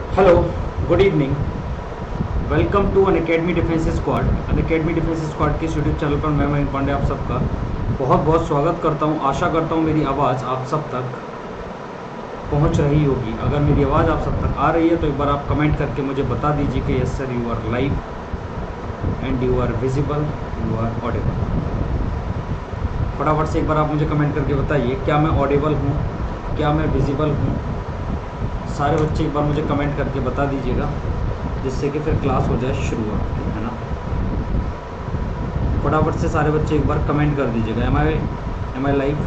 Hello, good evening. Welcome to Unacademy defence squad. अनअकैडमी defence स्क्वाड के यूट्यूब चैनल पर मैं मयंक पांडे आप सबका बहुत बहुत स्वागत करता हूं। आशा करता हूं मेरी आवाज़ आप सब तक पहुंच रही होगी। अगर मेरी आवाज़ आप सब तक आ रही है तो एक बार आप कमेंट करके मुझे बता दीजिए कि yes sir, you are live and you are visible, you are audible. फटाफट से एक बार आप मुझे कमेंट करके बताइए, क्या मैं ऑडिबल हूँ, क्या मैं विजिबल हूँ। सारे बच्चे एक बार मुझे कमेंट करके बता दीजिएगा, जिससे कि फिर क्लास हो जाए शुरुआत, है ना। फटाफट से सारे बच्चे एक बार कमेंट कर दीजिएगा। Am I live,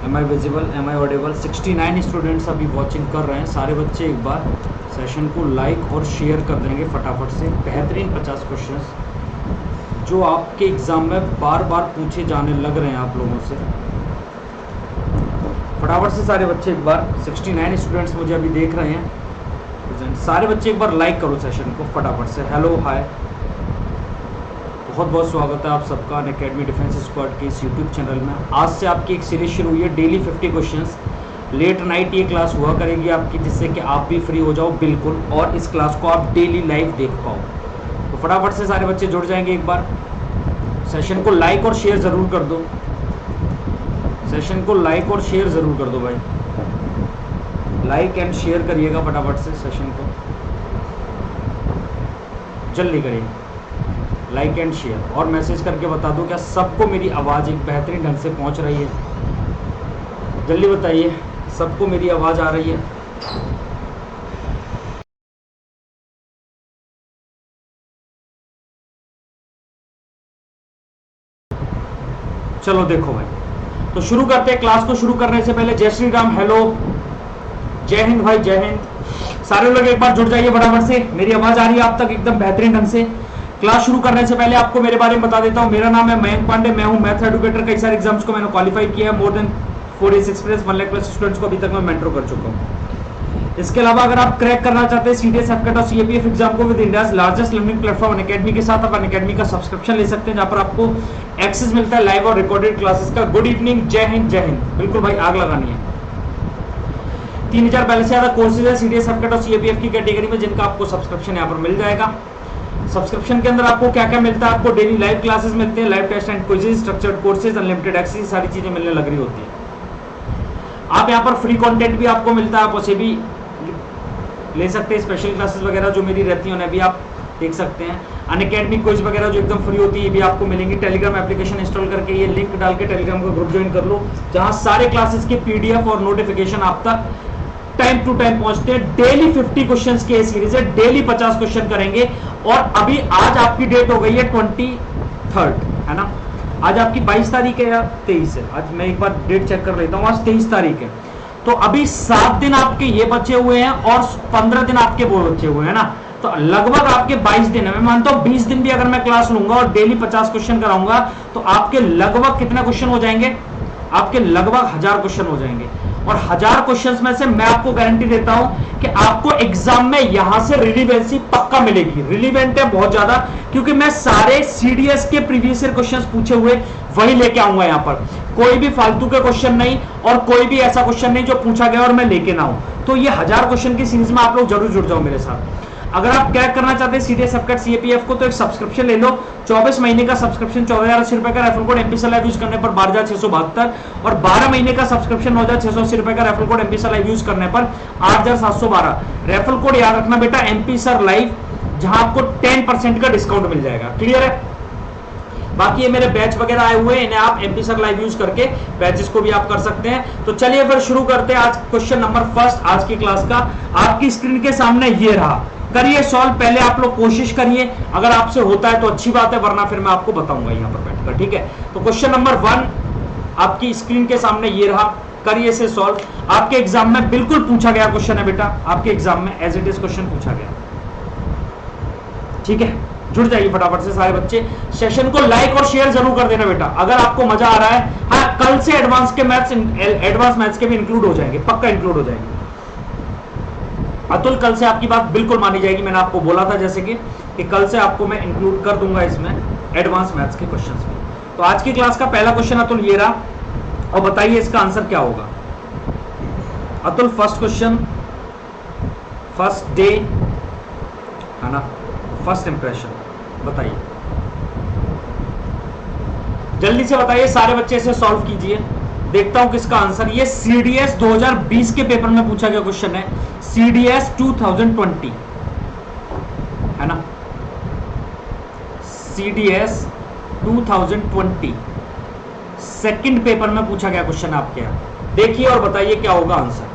am I visible, am I audible. 69 students अभी वॉचिंग कर रहे हैं। सारे बच्चे एक बार सेशन को लाइक और शेयर कर देंगे फटाफट से। बेहतरीन 50 क्वेश्चंस जो आपके एग्ज़ाम में बार बार पूछे जाने लग रहे हैं आप लोगों से। फटाफट से सारे बच्चे एक बार, 69 स्टूडेंट्स मुझे अभी देख रहे हैं प्रेजेंट। सारे बच्चे एक बार लाइक करो सेशन को फटाफट से। हेलो, हाय, बहुत बहुत स्वागत है आप सबका अनअकैडमी डिफेंस स्क्वाड के इस यूट्यूब चैनल में। आज से आपकी एक सीरीज शुरू हुई है, डेली 50 क्वेश्चंस। लेट नाइट ये क्लास हुआ करेगी आपकी, जिससे कि आप भी फ्री हो जाओ बिल्कुल, और इस क्लास को आप डेली लाइव देख पाओ। तो फटाफट से सारे बच्चे जुड़ जाएंगे। एक बार सेशन को लाइक और शेयर ज़रूर कर दो। सेशन को लाइक और शेयर ज़रूर कर दो भाई, लाइक एंड शेयर करिएगा फटाफट से सेशन को, जल्दी करिए लाइक एंड शेयर। और मैसेज करके बता दो क्या सबको मेरी आवाज़ एक बेहतरीन ढंग से पहुंच रही है। जल्दी बताइए, सबको मेरी आवाज़ आ रही है? चलो देखो भाई, तो शुरू करते हैं। क्लास को शुरू करने से पहले जय श्री राम, हेलो, जय हिंद भाई, जय हिंद। सारे लोग एक बार जुड़ जाइए फटाफट से। मेरी आवाज आ रही है आप तक एकदम बेहतरीन ढंग से? क्लास शुरू करने से पहले आपको मेरे बारे में बता देता हूं। मेरा नाम है मयंक पांडे, मैं हूं मैथ एडुकेटर। कई सारे एग्जाम्स को मैंने क्वालिफाई किया है। More than 4 years experience, 1 lakh plus students को अभी तक मैं मेंटर कर चुका हूं। इसके अलावा अगर आप क्रैक करना चाहते हैं सीडीएस, एफकेट और सीएपीएफ एग्जाम को with India's largest learning platform Unacademy के साथ, आप अनअकैडमी का सब्सक्रिप्शन ले सकते हैं, जहां पर आपको एक्सेस मिलता है लाइव और रिकॉर्डेड क्लासेस का। गुड इवनिंग, जय हिंद, जय हिंद। बिल्कुल भाई, आग लगानी है। 3000 से ज्यादा कोर्सेज है सीडीएस, एफकेट और सीएपीएफ की कैटेगरी में, जिनका आपको सब्सक्रिप्शन यहाँ पर मिल जाएगा। सब्सक्रिप्शन के अंदर आपको क्या क्या मिलता है? आपको डेली लाइव क्लासेस मिलते हैं, live test and quizzes, structured courses, unlimited access, सारी चीजें मिलने लग रही होती है। आप यहाँ पर फ्री कंटेंट भी आपको मिलता है, आप उसे भी ले सकते हैं। स्पेशल क्लासेस वगैरह जो मेरी रहती है उन्हें भी आप देख सकते हैं। अनअकैडमी क्विज वगैरह जो एकदम फ्री होती है, ये भी आपको मिलेंगी। टेलीग्राम एप्लीकेशन इंस्टॉल करके ये लिंक डाल के टेलीग्राम का ग्रुप ज्वाइन कर लो, जहां सारे क्लासेस के पीडीएफ और नोटिफिकेशन आप तक टाइम टू टाइम पहुंचते हैं। डेली 50 क्वेश्चंस की सीरीज है, डेली 50 क्वेश्चन करेंगे। और अभी आज आपकी डेट हो गई है 23, है ना। आज आपकी 22 तारीख है या 23 है? आज मैं एक बार डेट चेक कर लेता हूँ। आज 23 तारीख है। तो अभी 7 दिन आपके ये बचे हुए हैं और 15 दिन आपके वो बचे हुए हैं ना। तो लगभग आपके 22 दिन है। मैं मानता हूँ 20 दिन भी अगर मैं क्लास लूंगा और डेली 50 क्वेश्चन कराऊंगा तो आपके लगभग कितने क्वेश्चन हो जाएंगे? आपके लगभग 1000 क्वेश्चन हो जाएंगे। और 1000 क्वेश्चंस में से मैं आपको गारंटी देता हूं कि आपको एग्जाम में यहां से रिलीवेंसी पक्का मिलेगी। रिलीवेंट है बहुत ज्यादा, क्योंकि मैं सारे सीडीएस के प्रीवियस ईयर क्वेश्चंस पूछे हुए वही लेके आऊंगा। यहां पर कोई भी फालतू के क्वेश्चन नहीं और कोई भी ऐसा क्वेश्चन नहीं जो पूछा गया और मैं लेके ना हूं। तो ये 1000 क्वेश्चन की सीरीज में आप लोग जरूर जुड़ जाओ मेरे साथ। अगर आप क्रैक करना चाहते हैं सीडीएस, एफकेट, सीएपीएफ को, तो एक सब्सक्रिप्शन ले लो। 24 महीने का सब्सक्रिप्शन 14,080 रुपए का, referral code MP live use करने पर 12,672, और 12 महीने का सब्सक्रिप्शन 9,680 रुपए का, referral code MP live use करने पर 8,712। रेफरल कोड याद रखना बेटा, एमपी सर लाइव, जहां आपको 10% का डिस्काउंट मिल जाएगा। क्लियर है? बाकी ये मेरे बैच वगैरह आए हुए हैं, इन्हें आप एमपी सर लाइव यूज करके बैचेस को भी आप कर सकते हैं। तो चलिए फिर शुरू करते हैं आज क्वेश्चन नंबर फर्स्ट आज की क्लास का। आपकी स्क्रीन के सामने ये रहा, करिए सॉल्व। पहले आप लोग कोशिश करिए, अगर आपसे होता है तो अच्छी बात है, वरना फिर मैं आपको बताऊंगा यहाँ पर बैठकर, ठीक है। तो क्वेश्चन नंबर 1 आपकी स्क्रीन के सामने ये रहा, करिए इसे सॉल्व। आपके एग्जाम में बिल्कुल पूछा गया क्वेश्चन है बेटा, आपके एग्जाम में एज इट इज क्वेश्चन पूछा गया, ठीक है। जुड़ जाइए फटाफट से सारे बच्चे। सेशन को लाइक और शेयर जरूर कर देना बेटा, अगर आपको मजा आ रहा है। हाँ, कल से एडवांस मैथ्स के भी इंक्लूड हो जाएंगे, पक्का इंक्लूड हो जाएंगे। अतुल, कल से आपकी बात बिल्कुल मानी जाएगी। मैंने आपको बोला था जैसे कि कल से आपको मैं इंक्लूड कर दूंगा इसमें एडवांस मैथ्स के क्वेश्चंस भी। तो आज की क्लास का पहला क्वेश्चन अतुल ये रहा, और बताइए इसका आंसर क्या होगा। Atul, first question first day है ना, फर्स्ट इंप्रेशन बताइए, जल्दी से बताइए, सारे बच्चे इसे सॉल्व कीजिए, देखता हूं किसका आंसर। ये सीडीएस 2020 के पेपर में पूछा गया क्वेश्चन है, सीडीएस 2020 है ना, सीडीएस 2020 सेकंड पेपर में पूछा गया क्वेश्चन आपके यहां। देखिए और बताइए क्या होगा आंसर।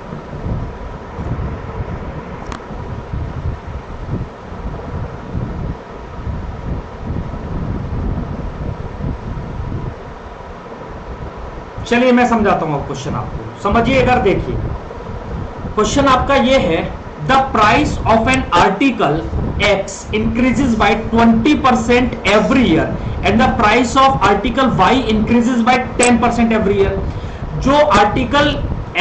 चलिए मैं समझाता हूं अब क्वेश्चन आपको, समझिए अगर। देखिए क्वेश्चन आपका ये है, the price of an article X increases by 20% every year and the price of article Y increases by 10% every year। जो आर्टिकल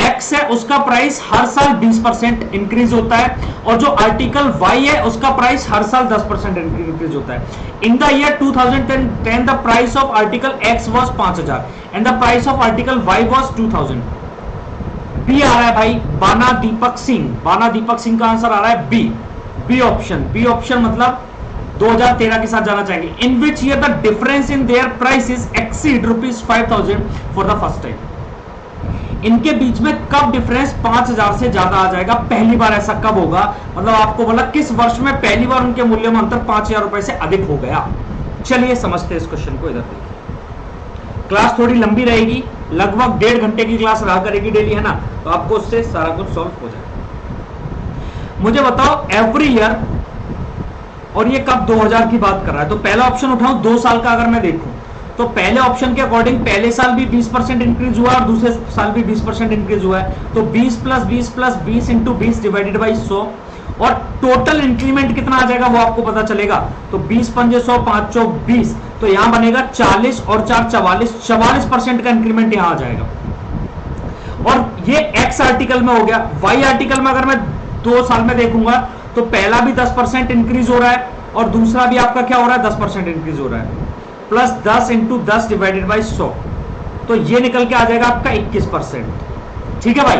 X है उसका प्राइस हर साल 20% इंक्रीज होता है और जो आर्टिकल Y है उसका प्राइस हर साल 10% इंक्रीज होता है। In the year 2010 the price of article X was 5000 and the price of article Y was 2000। B आ रहा है भाई, बाना दीपक सिंह, बाना दीपक सिंह का आंसर आ रहा है B, B option. B option मतलब 2013 के साथ जाना चाहेंगे। In which year the difference in their prices exceed ₹5000 for the first time. इनके बीच में कब डिफरेंस 5000 से ज्यादा आ जाएगा, पहली बार ऐसा कब होगा, मतलब आपको बोला किस वर्ष में पहली बार उनके मूल्य में अंतर 5000 रुपए से अधिक हो गया। चलिए समझते हैं इस क्वेश्चन को। इधर देखिए, क्लास थोड़ी लंबी रहेगी, लगभग 1.5 घंटे की क्लास रहा करेगी डेली, है ना, तो आपको उससे सारा कुछ सॉल्व हो जाएगा। मुझे बताओ एवरी ईयर, और ये कब 2000 की बात कर रहा है, तो पहला ऑप्शन उठाऊं 2 साल का अगर मैं देखूं तो पहले ऑप्शन के अकॉर्डिंग पहले साल भी 20% इंक्रीज हुआ और दूसरे साल भी 20% इंक्रीज हुआ है, तो 20 plus 20 plus 20 into 20 divided by 100, और टोटल इंक्रीमेंट कितना आ जाएगा वो आपको पता चलेगा। तो 20 पंजे 100, 5 चौक 20, तो यहां बनेगा 40 और 4 44, 44% का इंक्रीमेंट यहां आ जाएगा। और ये एक्स आर्टिकल में हो गया। वाई आर्टिकल में अगर मैं 2 साल में देखूंगा तो पहला भी 10% इंक्रीज हो रहा है और दूसरा भी आपका क्या हो रहा है, 10% इंक्रीज हो रहा है, प्लस 10 इंटू 10 डिवाइडेड बाई 100, तो ये निकल के आ जाएगा आपका 21%। ठीक है भाई।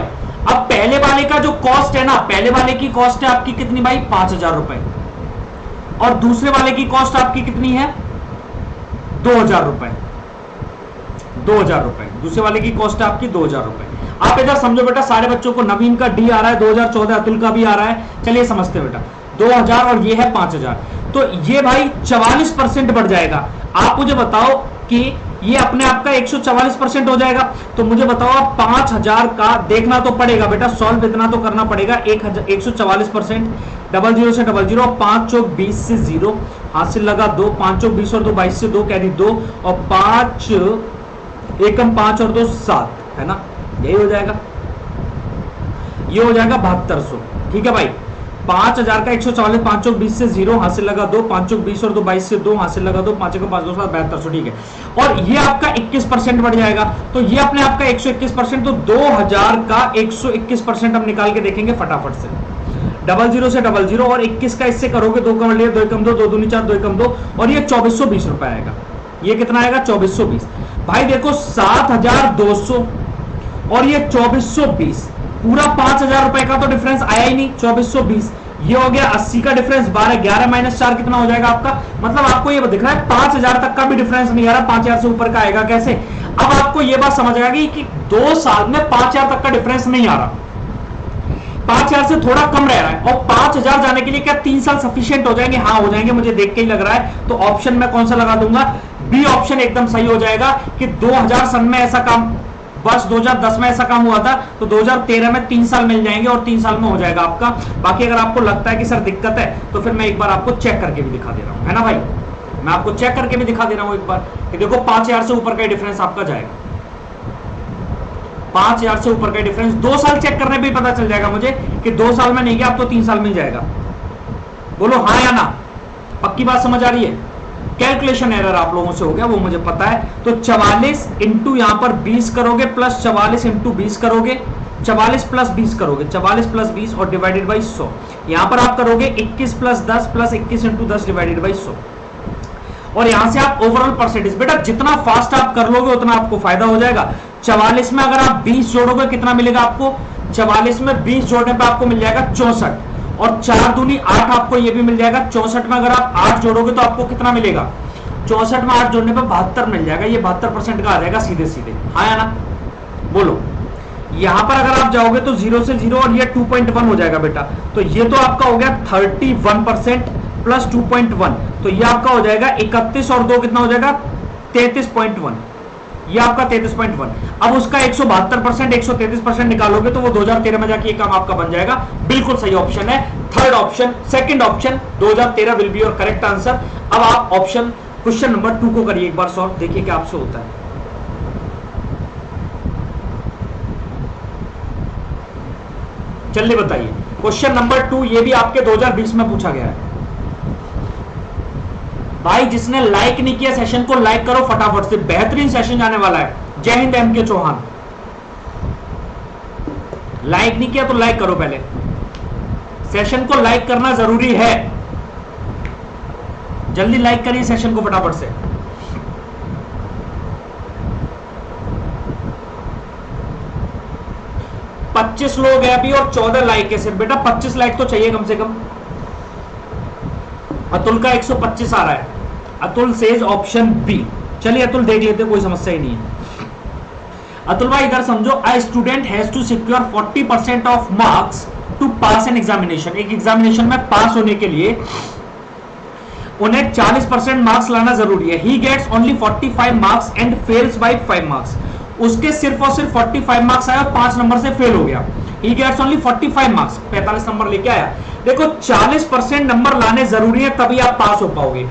अब पहले वाले का जो कॉस्ट है ना, पहले वाले की कॉस्ट है आपकी कितनी भाई, 5000 रुपए, और दूसरे वाले की कॉस्ट आपकी कितनी है, 2000 रुपए, 2000 रुपए, दूसरे वाले की कॉस्ट है आपकी 2000 रुपए। आप इधर समझो बेटा, सारे बच्चों को नवीन का डी आ रहा है, 2014 अतुल का भी आ रहा है। चलिए समझते हैं बेटा, 2000 और ये है 5000, तो ये भाई 44% बढ़ जाएगा। आप मुझे बताओ कि ये अपने आप का 144% हो जाएगा, तो मुझे बताओ आप 5000 का देखना तो पड़ेगा बेटा, सॉल्व इतना तो करना पड़ेगा, 144%, 00 से 00, 5 चौक 20 से 0, हाथ से लगा 2, 5 चौक 20 और 2 22 से 2 कैरी 2, और 5 एकम 5 और 2 7, है ना, यही हो जाएगा, ये हो जाएगा 7200। ठीक है भाई, 5000 का 144, 5 चौक 20 से 0, हाथ से लगा 2, 5 चौक 20 और 2 22 से 2, हाथ से लगा 2, 5 एकम 5 2 7 7200। ठीक है, और ये आपका 21% बढ़ जाएगा, तो ये अपने आपका 121%, तो 2000 का 121% हम निकाल के देखेंगे फटाफट से। 00 से 00 और 21 का इससे करोगे 2 कम 2 कम 2, 2 दूनी 4, 2 कम 2, और ये 2420 रुपए आएगा। ये कितना आएगा, 2420। भाई देखो 7200 और ये 2420, पूरा 5000 रुपए का तो डिफरेंस आया ही नहीं, 2420। ये हो गया 80 का डिफरेंस, 12 11 माइनस 4 कितना हो जाएगा आपका, मतलब आपको ये दिख रहा है 5000 तक का भी डिफरेंस नहीं आ रहा, 5000 से ऊपर का आएगा कैसे। अब आपको ये बात समझ आ गई कि 2 साल में 5000 तक का डिफरेंस नहीं आ रहा, 5000 से थोड़ा कम रह रहा है, और 5000 जाने के लिए क्या 3 साल सफिशिएंट हो जाएंगे, हाँ हो जाएंगे, मुझे देख के ही लग रहा है। तो ऑप्शन में कौन सा लगा दूंगा, बी ऑप्शन एकदम सही हो जाएगा कि 2000 सन में ऐसा काम, वर्ष 2010 में ऐसा काम हुआ था, तो 2013 में 3 साल मिल जाएंगे और 3 साल में हो जाएगा आपका। बाकी अगर आपको लगता है कि सर दिक्कत है तो फिर मैं एक बार आपको चेक करके भी दिखा दे रहा हूं, है ना भाई, मैं आपको चेक करके भी दिखा दे रहा हूं एक बार कि देखो 5000 से ऊपर का डिफरेंस आपका जाएगा, 5000 से ऊपर का डिफरेंस 2 साल चेक करने पे पता चल जाएगा मुझे कि 2 साल में नहीं गया, अब तो 3 साल मिल जाएगा। बोलो हाँ या ना, पक्की बात समझ आ रही है। कैलकुलेशन एरर आप लोगों से हो गया वो मुझे पता है, तो 44 इंटू यहां पर 20 करोगे, प्लस 44 इंटू 20 करोगे, 44 प्लस 20 करोगे, 44 प्लस 20 और डिवाइडेड बाई 100, यहां पर आप करोगे 21 plus 10 plus 21 into 10 divided by 100, और यहां से आप ओवरऑल परसेंटेज, बेटा जितना फास्ट आप कर लोगे उतना आपको फायदा हो जाएगा। 44 में अगर आप 20 जोड़ोगे कितना मिलेगा आपको, 44 में 20 जोड़ने पर आपको मिल जाएगा 64, और 4 दूनी 8 आपको ये भी मिल जाएगा। 64 में अगर आप 8 जोड़ोगे तो आपको कितना मिलेगा? 64 में 8 जोड़ने पर 72 मिल जाएगा। ये 72% का आ जाएगा सीधे सीधे, हाँ या ना? बोलो। यहां पर अगर आप जाओगे तो 0 से 0 और ये 2.1 हो जाएगा बेटा। तो ये तो आपका हो गया 31% प्लस 2.1, तो ये आपका हो जाएगा 31 और 2 कितना हो जाएगा? 33.1। ये आपका 33.1। अब उसका 172% 133% निकालोगे तो वो 2013 में जाके ये काम आपका बन जाएगा। बिल्कुल सही ऑप्शन है third option, second option 2013 will be your correct answer. अब आप ऑप्शन क्वेश्चन नंबर 2 को करिए एक बार सॉल्व, देखिए क्या आपसे होता है। चलिए बताइए क्वेश्चन नंबर 2, ये भी आपके 2020 में पूछा गया है। भाई जिसने लाइक नहीं किया सेशन को लाइक करो फटाफट से, बेहतरीन सेशन जाने वाला है। जय हिंद एम के चौहान। लाइक नहीं किया तो लाइक करो, पहले सेशन को लाइक करना जरूरी है। जल्दी लाइक करिए सेशन को फटाफट से। पच्चीस लोग हैं अभी और 14 लाइक है सिर्फ। बेटा 25 लाइक तो चाहिए कम से कम। अतुल का 125 आ रहा है। Atul says option B. चलिए अतुल देख लेते, कोई समस्या ही नहीं है। अतुल भाई इधर समझो, a student has to secure 40% of marks to pass an examination. एक एग्जामिनेशन में पास होने के लिए उन्हें 40% मार्क्स लाना जरूरी है। He gets only 45 marks and fails by 5 marks. उसके सिर्फ और सिर्फ 45 मार्क्स आया और 5 नंबर से फेल हो गया। He gets only 45 marks, 45 number लेके आया। देखो 40% नंबर लाने जरूरी है तभी आप पास हो पाओगे।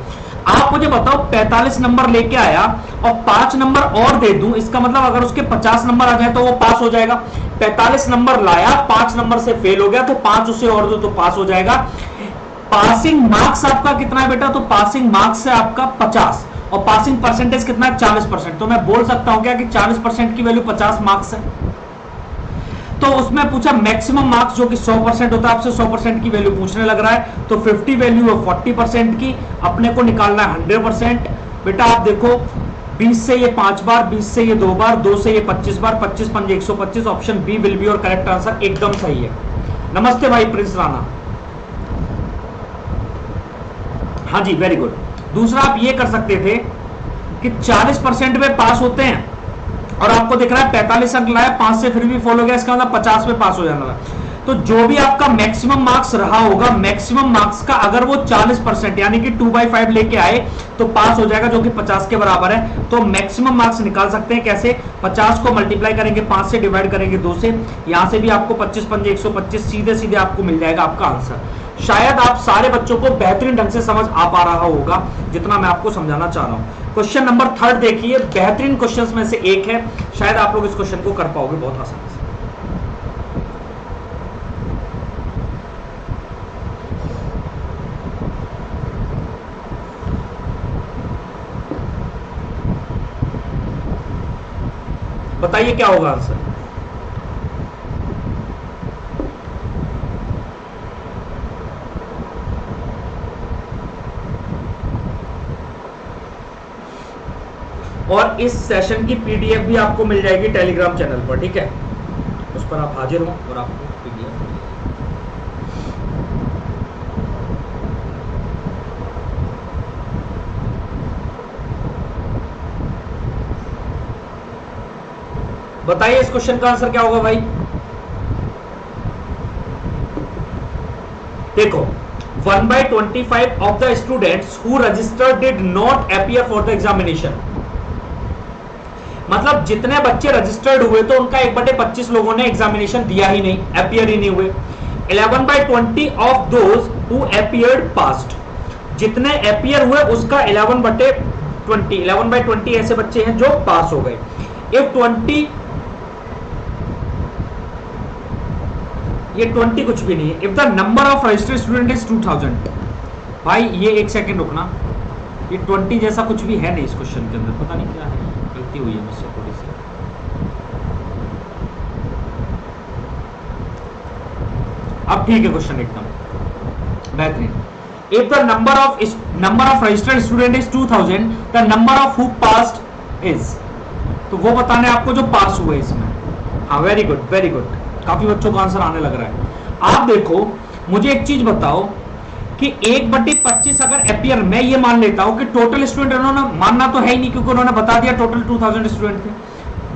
आप मुझे बताओ 45 नंबर लेके आया और 5 नंबर और दे दूं, इसका मतलब अगर उसके 50 नंबर आ जाए तो वो पास हो जाएगा। 45 नंबर लाया, 5 नंबर से फेल हो गया, तो 5 उसे और दो तो पास हो जाएगा। पासिंग मार्क्स आपका कितना है बेटा? तो पासिंग मार्क्स है आपका 50 और पासिंग परसेंटेज कितना है? 40%। तो मैं बोल सकता हूं क्या कि 40% की वैल्यू 50 मार्क्स है। तो उसमें पूछा मैक्सिमम मार्क्स जो कि 100% होता है, आपसे 100% की वैल्यू पूछने लग रहा है। तो 50 वैल्यू है 40% की, अपने को निकालना है 100%। बेटा आप देखो 20 से ये 5 बार, 20 से ये 2 बार, 2 से ये 25 बार, 25 पंजे 125। ऑप्शन बी विल बी और करेक्ट आंसर, एकदम सही है। नमस्ते भाई प्रिंस राणा। हाँ जी वेरी गुड। दूसरा आप ये कर सकते थे कि 40% में पास होते हैं और आपको दिख रहा है 45 अंक लाया, 5 से फिर भी फॉलो गया, इसका मतलब 50 में पास हो जाना है। तो जो भी आपका मैक्सिमम मार्क्स रहा होगा, मैक्सिमम मार्क्स का अगर वो 40% यानी कि 2/5 लेके आए तो पास हो जाएगा, जो कि 50 के बराबर है। तो मैक्सिमम मार्क्स निकाल सकते हैं कैसे? 50 को मल्टीप्लाई करेंगे, 5 से डिवाइड करेंगे 2 से, यहां से भी आपको 25 पंजे 125, सीधे सीधे आपको मिल जाएगा आपका आंसर। शायद आप सारे बच्चों को बेहतरीन ढंग से समझ आ पा रहा होगा जितना मैं आपको समझाना चाह रहा हूं। क्वेश्चन नंबर 3 देखिए, बेहतरीन क्वेश्चंस में से एक है, शायद आप लोग इस क्वेश्चन को कर पाओगे बहुत आसानी से। बताइए क्या होगा आंसर? और इस सेशन की पीडीएफ भी आपको मिल जाएगी टेलीग्राम चैनल पर, ठीक है? उस पर आप हाजिर हो और आपको पीडीएफ। बताइए इस क्वेश्चन का आंसर क्या होगा भाई? देखो 1/25 of the students who registered did not appear for the examination। मतलब जितने बच्चे रजिस्टर्ड हुए तो उनका 1/25 लोगों ने एग्जामिनेशन दिया ही नहीं, अपियर ही नहीं हुए। 11/20 of those who appeared passed. जितने अपियर हुए उसका 11/20 ऐसे बच्चे हैं जो पास हो गए। इफ 20 ये 20 कुछ भी नहीं है। If the number of registered student is 2000। भाई ये एक सेकंड रुकना, ये 20 जैसा कुछ भी है नहीं इस क्वेश्चन के अंदर, पता नहीं क्या है, गलती हुई है मुझसे थोड़ी सी। अब ठीक है क्वेश्चन एकदम बेहतरीन। If the number of registered student is 2000, the number of who passed is, तो वो बताने आपको जो पास हुए इसमें। हाँ वेरी गुड वेरी गुड, काफी बच्चों का आंसर आने लग रहा है। आप देखो मुझे एक चीज बताओ कि 1/25 अगर एपियर, मैं ये मान लेता हूं कि टोटल स्टूडेंट, उन्होंने मानना तो है ही नहीं क्योंकि उन्होंने बता दिया टोटल 2000 स्टूडेंट थे,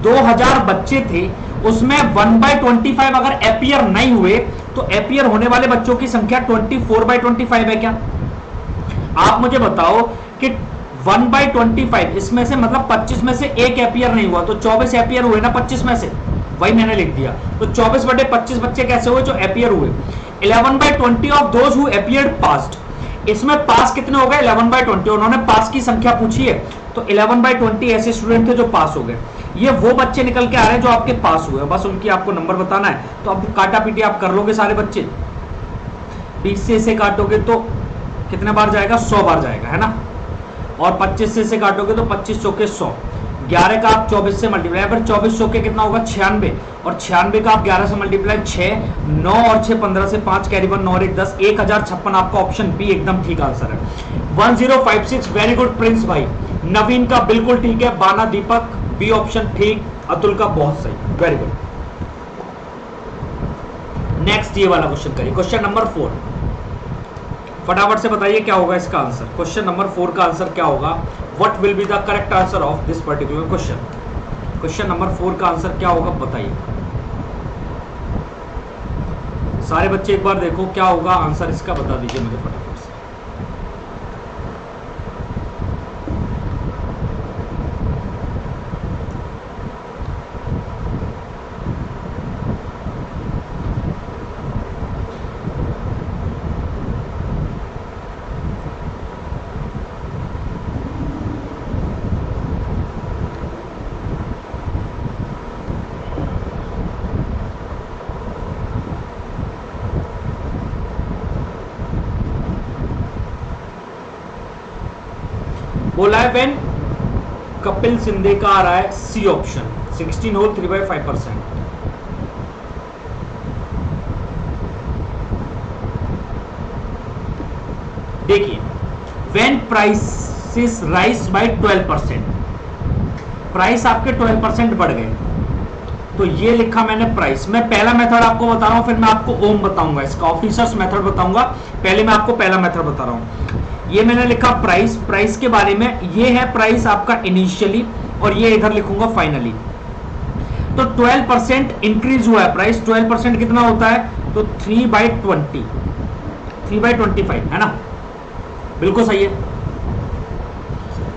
2000 बच्चे थे, उसमें 1/25 अगर एपियर नहीं हुए तो एपियर होने वाले बच्चों की संख्या 24/25 है क्या? आप मुझे बताओ कि 1/25 इसमें से मतलब 25 में से एक एपियर नहीं हुआ तो 24 एपियर हुए ना 25 में से, वही मैंने लिख दिया। तो 24/25 बच्चे कैसे हुए? जो एपियर हुए। 11/20 of those who appeared passed, इसमें पास कितने हो गए? 11/20। उन्होंने पास की संख्या पूछी है तो 11/20 ऐसे स्टूडेंट थे जो पास हो गए। ये वो बच्चे निकल के आ रहे हैं जो आपके पास हुए, बस उनकी आपको नंबर बताना है। तो अब काटा पीटी आप कर लोगे सारे बच्चे, 20 से इसे काटोगे तो कितने बार जाएगा? 100 बार जाएगा, है ना। और 25 से इसे काटोगे तो 25 चौके 100, 11 का आप 24 से मल्टीप्लाई, फिर 24 चौके कितना होगा? 96, और 96 का आप 11 से मल्टीप्लाई 6, 9 और 6 15 से 5 कैरी 1, 9 और 1 10, 1056 आपका ऑप्शन बी एकदम ठीक आंसर है। 1056 वेरी गुड प्रिंस भाई। नवीन का बिल्कुल ठीक है, बाना दीपक बी ऑप्शन ठीक, अतुल का बहुत सही, वेरी गुड। नेक्स्ट ये वाला क्वेश्चन करिए, क्वेश्चन नंबर 4। फटाफट से बताइए क्या होगा इसका आंसर। क्वेश्चन नंबर 4 का आंसर क्या होगा? What will be the correct answer of this particular question? Question number 4 का आंसर क्या होगा बताइए। सारे बच्चे एक बार देखो क्या होगा आंसर इसका, बता दीजिए मुझे फटाफट से। बोला है व्हेन कपिल सिंधे का आ रहा है सी ऑप्शन, 16 होल 3/5%। देखिए when prices rise by 12%, price आपके 12% बढ़ गए, तो ये लिखा मैंने प्राइस। मैं पहला मेथड आपको बता रहा हूं, फिर मैं आपको ओम बताऊंगा, इसका ऑफिसर्स मेथड बताऊंगा। पहले मैं आपको पहला मेथड बता रहा हूं। ये मैंने लिखा प्राइस, प्राइस के बारे में, ये है प्राइस आपका इनिशियली, और ये इधर लिखूंगा फाइनली। तो 12% इंक्रीज हुआ है प्राइस, 12% कितना होता है? तो 3/20, 3/25 है ना, बिल्कुल सही है।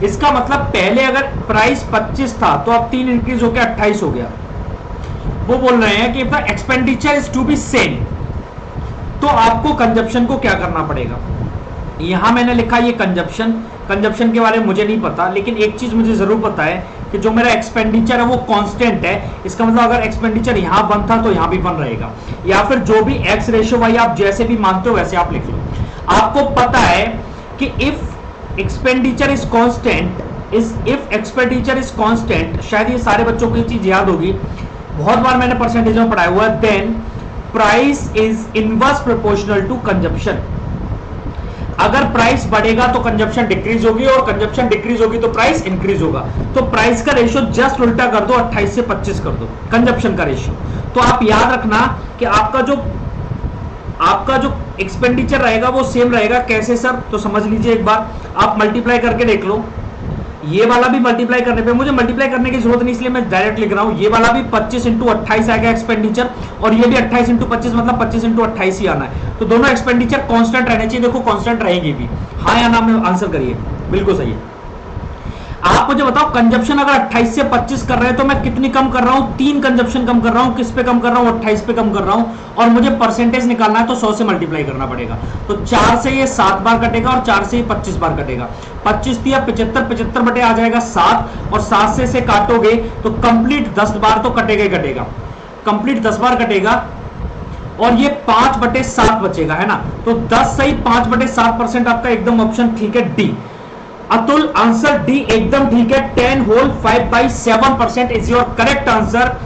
इसका मतलब पहले अगर प्राइस 25 था तो अब 3 इंक्रीज होकर 28 हो गया। वो बोल रहे हैं कि if the expenditure is to be same, तो आपको कंजप्शन को क्या करना पड़ेगा? यहां मैंने लिखा ये कंजप्शन, कंजप्शन के बारे में मुझे नहीं पता, लेकिन एक चीज मुझे जरूर पता है कि जो मेरा एक्सपेंडिचर है वो कांस्टेंट है। इसका मतलब अगर एक्सपेंडिचर यहां 1 था तो यहां भी 1 रहेगा, या फिर जो भी एक्स रेशियो वाई आप जैसे भी मानते हो वैसे आप लिख लो। आपको पता है कि if expenditure is constant, if expenditure is constant, शायद ये सारे बच्चों को ये चीज याद होगी, बहुत बार मैंने परसेंटेज में पढ़ाया हुआ है। Then price is inverse proportional to consumption. अगर प्राइस बढ़ेगा तो कंजप्शन डिक्रीज होगी, और कंजप्शन डिक्रीज होगी तो प्राइस इंक्रीज होगा। तो प्राइस का रेशियो जस्ट उल्टा कर दो, 28 से 25 कर दो कंजप्शन का रेशियो। तो आप याद रखना कि आपका जो एक्सपेंडिचर रहेगा वो सेम रहेगा। कैसे सर? तो समझ लीजिए एक बार, आप मल्टीप्लाई करके देख लो। ये वाला भी मल्टीप्लाई करने पे, मुझे मल्टीप्लाई करने की जरूरत नहीं इसलिए मैं डायरेक्ट लिख रहा हूं। ये वाला भी 25 × 28 आएगा एक्सपेंडिचर, और ये भी 28 × 25 मतलब 25 × 28 ही आना है। तो दोनों एक्सपेंडिचर कांस्टेंट रहने चाहिए। देखो कांस्टेंट रहेंगे भी, हाँ या ना में आंसर करिए, बिल्कुल सही है। आप मुझे बताओ कंजप्शन अगर 28 से 25 कर रहे हैं तो मैं कितनी कम कर रहा हूं? 3 कंजप्शन कम कर रहा हूं। किस पे कम कर रहा हूं? 28 पे कम कर रहा हूं। और मुझे परसेंटेज निकालना है तो 100 से मल्टीप्लाई करना पड़ेगा। तो 4 से ये 7 बार कटेगा और 4 से ये 25 बार कटेगा। 25 दिया 75, 75 बटे आ जाएगा 7, और 7 से काटोगे तो कंप्लीट 10 बार तो कटेगा ही कटेगा, कंप्लीट 10 बार कटेगा, और ये 5/7 बचेगा, है ना। तो 10 सही 5/7% आपका एकदम ऑप्शन ठीक है, डी। अतुल आंसर डी एकदम ठीक है। 10 whole 5/7% is your correct answer.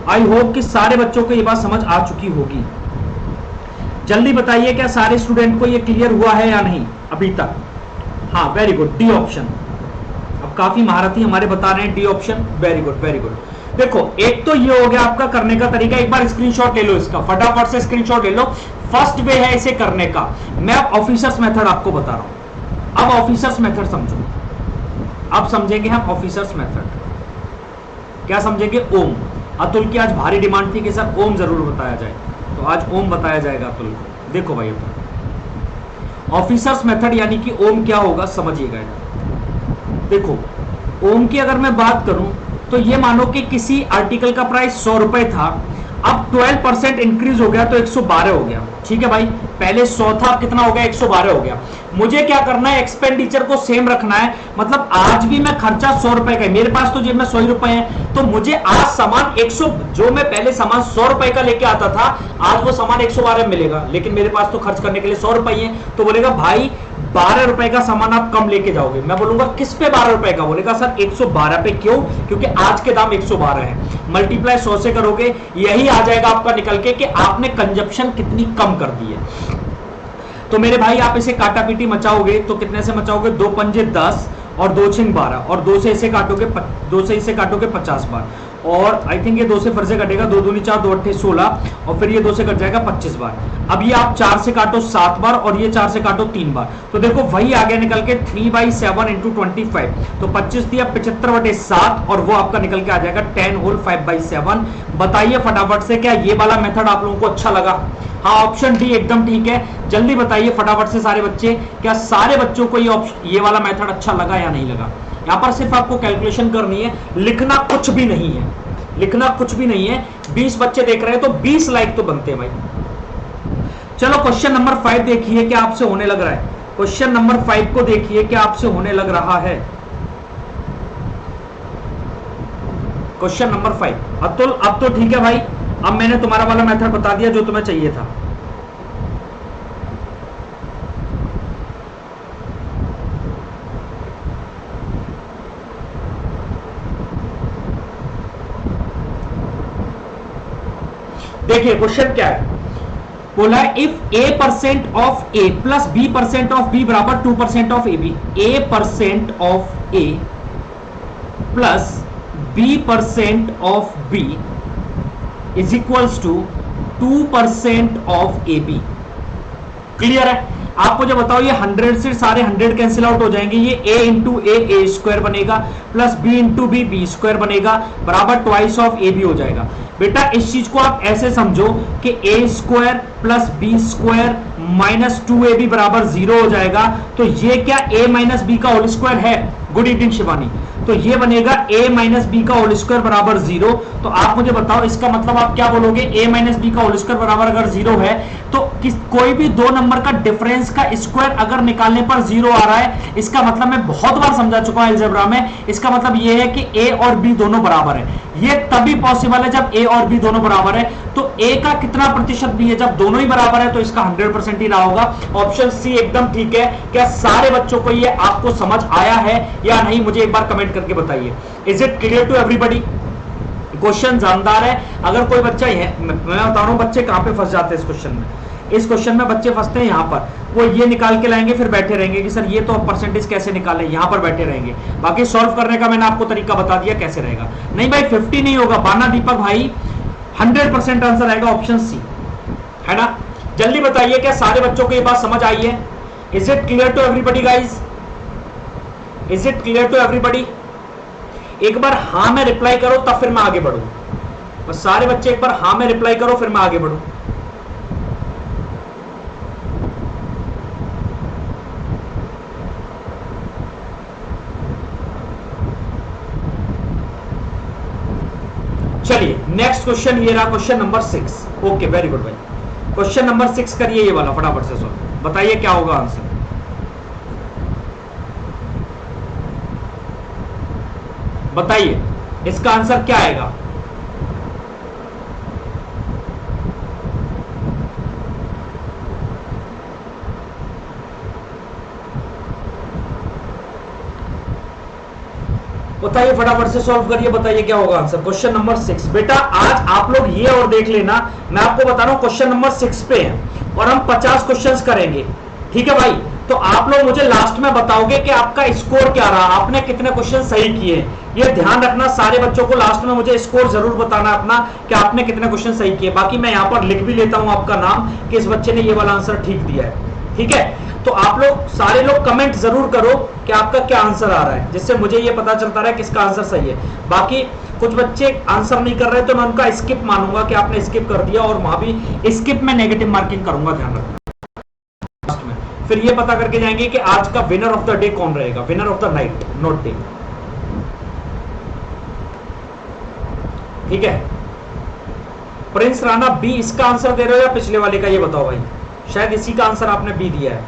I hope कि सारे बच्चों को ये बात समझ आ चुकी होगी। जल्दी बताइए क्या सारे स्टूडेंट को ये क्लियर हुआ है या नहीं अभी तक? हाँ वेरी गुड, डी ऑप्शन। अब काफी महारथी हमारे बता रहे हैं D option, very good very good. देखो एक तो ये हो गया आपका करने का तरीका, एक बार स्क्रीनशॉट ले लो इसका, फटाफट से स्क्रीनशॉट ले लो। फर्स्ट वे है इसे करने का। मैं अब ऑफिसर्स मेथड आपको बता रहा हूं। अब ऑफिसर्स मेथड समझो, अब समझेंगे हम ऑफिसर्स मेथड। क्या समझेंगे? ओम। अतुल की आज भारी डिमांड थी कि सर ओम जरूर बताया जाए, तो आज ओम बताया जाएगा अतुल को। देखो भाई ऑफिसर्स मेथड यानी कि ओम क्या होगा समझिएगा। देखो ओम की अगर मैं बात करूं तो ये मानो कि किसी आर्टिकल का प्राइस 100 रुपए था, अब 12% इंक्रीज हो गया तो 112 हो गया। ठीक है भाई, पहले 100 था, अब कितना हो गया? 112 हो गया। मुझे क्या करना है? एक्सपेंडिचर को सेम रखना है। मतलब आज भी मैं खर्चा 100 रुपए का है, मेरे पास तो जेब में 100 ही रुपए है, तो मुझे आज सामान 100, जो मैं पहले सामान 100 रुपए का लेके आता था, आज वो सामान 112 मिलेगा, लेकिन मेरे पास तो खर्च करने के लिए 100 रुपए है। तो बोलेगा भाई 12 रुपए का सामान आप कम लेके जाओगे। मैं बोलूंगा किस पे 12 रुपए का? बोलेगा सर 112 पे। क्यों? क्योंकि आज के दाम 112 है। मल्टीप्लाई 100 से करोगे, यही आ जाएगा आपका निकल के कि आपने कंजप्शन कितनी कम कर दी है। तो मेरे भाई आप इसे काटा पीटी मचाओगे तो कितने से मचाओगे? 2 पंजे 10 और 2 छिंग 12, और 2 से इसे काटोगे 50 बार, और आई थिंक ये 2 से फिर से कटेगा, 2 दूनी 4, 2 अट्ठे 16, और फिर ये 2 से कट जाएगा 25 बार। अब ये आप 4 से काटो 7 बार, और ये 4 से काटो 3 बार, तो देखो वही आ गया निकल के 3/7 इंटू 25, तो 25 दिया 75/7, और वो आपका निकल के आ जाएगा 10 होल 5/7। बताइए फटाफट से, क्या ये वाला मेथड आप लोगों को अच्छा लगा? हाँ, ऑप्शन डी एकदम ठीक है। जल्दी बताइए फटाफट से सारे बच्चे, क्या सारे बच्चों को ये वाला मेथड अच्छा लगा या नहीं लगा? यहां पर सिर्फ आपको कैलकुलेशन करनी है, लिखना कुछ भी नहीं है, लिखना कुछ भी नहीं है। 20 बच्चे देख रहे हैं तो 20 लाइक तो बनते हैं भाई। चलो क्वेश्चन नंबर 5 देखिए क्या आपसे होने लग रहा है। क्वेश्चन नंबर 5 को देखिए क्या आपसे होने लग रहा है। Question number 5। अतुल अब तो ठीक है भाई, अब मैंने तुम्हारा वाला मेथड बता दिया जो तुम्हें चाहिए था। देखिए क्वेश्चन क्या है, बोला है if A% of A plus B% of B बराबर 2% of AB, A% of A plus B% of B is equals to 2% of AB। Clear है? आप मुझे बताओ, ये 100 से सारे 100 कैंसिल आउट हो जाएंगे, ये A इंटू A स्क्वायर बनेगा, plus B into B square बनेगा, बराबर ट्वाइस ऑफ AB हो जाएगा। बेटा इस चीज को आप ऐसे समझो कि A square plus B square minus 2AB बराबर 0 हो जाएगा। तो ये क्या A माइनस B का होल स्क्वायर है? Good evening Shivani. तो ये बनेगा A माइनस बी का होल स्क्वायर बराबर 0। तो आप मुझे बताओ इसका मतलब आप क्या बोलोगे? A माइनस बी का होल स्क्वायर बराबर अगर 0 है तो कोई भी दो नंबर का डिफरेंस का स्क्वायर अगर निकालने पर 0 आ रहा है, इसका मतलब मैं बहुत बार समझा चुका हूं अलजेब्रा में, इसका मतलब ये है कि A और B दोनों बराबर है। ये तभी पॉसिबल है जब A और B दोनों बराबर है। तो A का कितना प्रतिशत भी है? जब दोनों ही बराबर है तो इसका 100% ही रहा होगा। ऑप्शन सी एकदम ठीक है। क्या सारे बच्चों को ये आपको समझ आया है या नहीं? मुझे एक बार कमेंट करके बताइए। Is it clear to everybody? Question जानदार है। अगर कोई बच्चा है, मैं बता रहा हूं बच्चे कहां पे फंस जाते हैं इस क्वेश्चन में। इस क्वेश्चन में बच्चे फंसते हैं यहाँ पर, वो ये निकाल के लाएंगे फिर बैठे रहेंगे कि सर ये तो परसेंटेज कैसे निकालें, यहाँ पर बैठे रहेंगे। बाकी सॉल्व करने का मैंने आपको तरीका बता दिया कैसे रहेगा। नहीं भाई 50 नहीं होगा, बाना दीपक भाई 100% आंसर आएगा ऑप्शन सी, है ना? जल्दी बताइए क्या सारे बच्चों को ये बात समझ आई है? Is it clear to everybody guys? Is it clear to everybody? एक बार हाँ में रिप्लाई करो तब फिर मैं आगे बढ़ू। बस सारे बच्चे एक बार हाँ में रिप्लाई करो फिर मैं आगे बढ़ू। चलिए नेक्स्ट क्वेश्चन ये रहा, question number 6। Okay very good भाई, क्वेश्चन नंबर 6 करिए ये वाला फटाफट से सॉल्व। बताइए क्या होगा आंसर। बताइए इसका आंसर क्या आएगा? बताइए फटाफट से सॉल्व करिए, बताइए क्या होगा आंसर। Question number 6। बेटा आज आप लोग ये और देख लेना, मैं आपको बता रहा हूं क्वेश्चन नंबर 6 पे है और हम 50 क्वेश्चंस करेंगे, ठीक है भाई? तो आप लोग मुझे लास्ट में बताओगे कि आपका स्कोर क्या रहा, आपने कितने क्वेश्चन सही किए, ये ध्यान रखना सारे बच्चों को, लास्ट में मुझे स्कोर जरूर बताना अपना कि आपने कितने क्वेश्चन सही किए। बाकी मैं यहां पर लिख भी लेता हूं आपका नाम कि इस बच्चे ने ये वाला आंसर ठीक दिया है, ठीक है। तो आप लोग सारे लोग कमेंट जरूर करो कि आपका क्या आंसर आ रहा है, जिससे मुझे ये पता चलता रहा है किसका आंसर सही है। बाकी कुछ बच्चे आंसर नहीं कर रहे तो मैं उनका स्किप मानूंगा कि आपने स्किप कर दिया, और वहां भी स्किप में नेगेटिव मार्किंग करूंगा, ध्यान रखना। फिर ये पता करके जाएंगे कि आज का विनर ऑफ द डे कौन रहेगा, winner of the night, not day, ठीक है। प्रिंस राणा बी इसका आंसर दे रहे हो या पिछले वाले का, ये बताओ भाई। शायद इसी का आंसर आपने बी दिया है।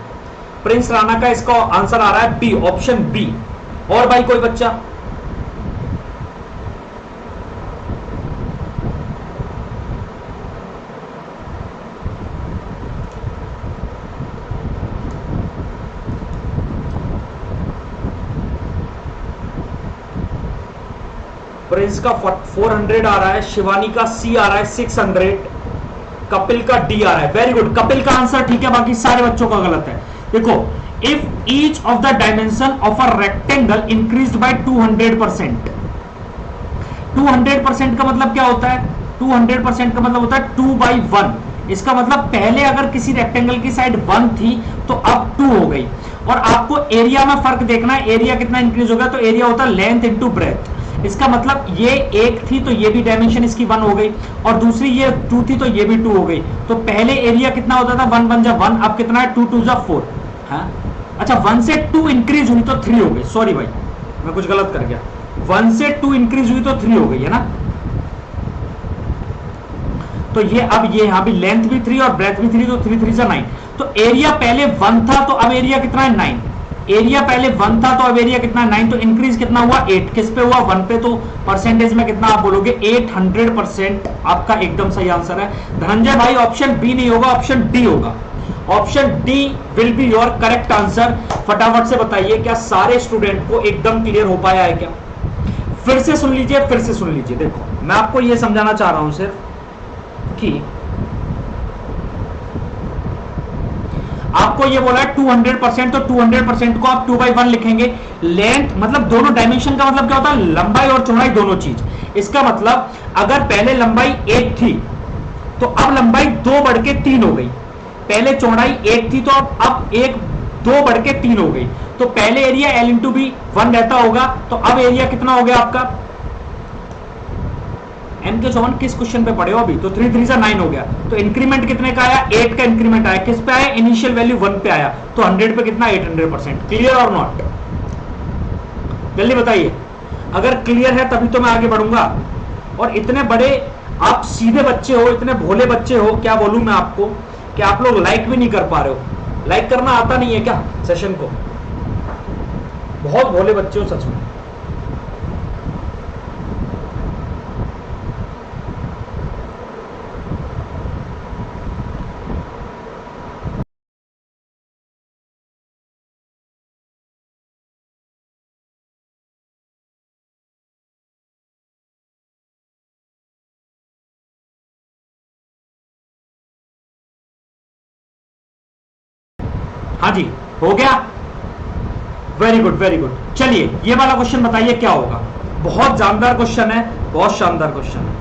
प्रिंस राणा का इसका आंसर आ रहा है बी, ऑप्शन बी। और भाई कोई बच्चा? प्रिंस का 400 आ रहा है, शिवानी का सी आ रहा है 600, कपिल का डी आ रहा है। वेरी गुड, कपिल का आंसर ठीक है, बाकी सारे बच्चों का गलत है। देखो, if each of the dimension of a rectangle increased by 200%, 200% का मतलब क्या होता है? 200% का मतलब होता है 2/1। इसका मतलब पहले अगर किसी रेक्टेंगल की साइड 1 थी तो अब 2 हो गई। और आपको एरिया में फर्क देखना है, एरिया कितना इंक्रीज हो गया, तो एरिया होता है लेंथ इंटू ब्रेथ। इसका मतलब ये 1 थी तो ये भी डायमेंशन इसकी 1 हो गई, और दूसरी ये 2 थी तो ये भी 2 हो गई। तो पहले एरिया कितना होता था? 1 1 जा 1, अब कितना है? 2 2 जा 4। हाँ, अच्छा, 1 से 2 इंक्रीज हुई तो 3 हो गई। सॉरी भाई, मैं कुछ गलत कर गया। 1 से 2 इंक्रीज हुई तो 3 हो गई, है ना। तो ये अब ये यहां भी लेंथ भी 3 और ब्रेथ भी 3, तो 3 3 जा 9। तो एरिया पहले 1 था तो अब एरिया कितना है? 9। एरिया पहले 1 था तो अब एरिया कितना है? 9। तो इंक्रीज कितना हुआ? 8। किस पे हुआ? 1 पे। तो परसेंटेज में कितना आप बोलोगे? 800%। आपका एकदम सही आंसर है। धनंजय भाई, ऑप्शन बी नहीं होगा, ऑप्शन डी होगा। Option D will be your correct answer. फटाफट से बताइए, क्या सारे स्टूडेंट को एकदम क्लियर हो पाया है क्या? फिर से सुन लीजिए, फिर से सुन लीजिए। देखो, मैं आपको यह समझाना चाह रहा हूं सिर्फ कि आपको ये बोला है 200%, तो 200% को आप 2/1 लिखेंगे। लेंथ मतलब दोनों डायमेंशन का मतलब क्या होता है? लंबाई और चौड़ाई दोनों चीज। इसका मतलब अगर पहले लंबाई 1 थी तो अब लंबाई 2 बढ़ के 3 हो गई। पहले चौड़ाई 1 थी तो अब 1 2 बढ़ के 3 हो गई। तो पहले एरिया L इंटू बी 1 रहता होगा, तो अब एरिया कितना हो गया आपका? एम के 54 किस क्वेश्चन पे पढ़े हो अभी? तो 3 3 9 हो गया। तो इंक्रीमेंट कितने का आया? 8 का इंक्रीमेंट आया। किस पे आया? इनिशियल वैल्यू 1 पे आया। तो 100 पे कितना? 800%। क्लियर और नॉट? जल्दी बताइए। अगर क्लियर है तभी तो मैं आगे बढ़ूंगा। और इतने बड़े आप सीधे बच्चे हो, इतने भोले बच्चे हो, क्या बोलूं मैं आपको, कि आप लोग लाइक भी नहीं कर पा रहे हो। लाइक करना आता नहीं है क्या सेशन को? बहुत भोले बच्चे हो सच में। हाँ जी, हो गया। Very good, very good. चलिए, ये वाला क्वेश्चन बताइए क्या होगा। बहुत जानदार क्वेश्चन है, बहुत शानदार क्वेश्चन है।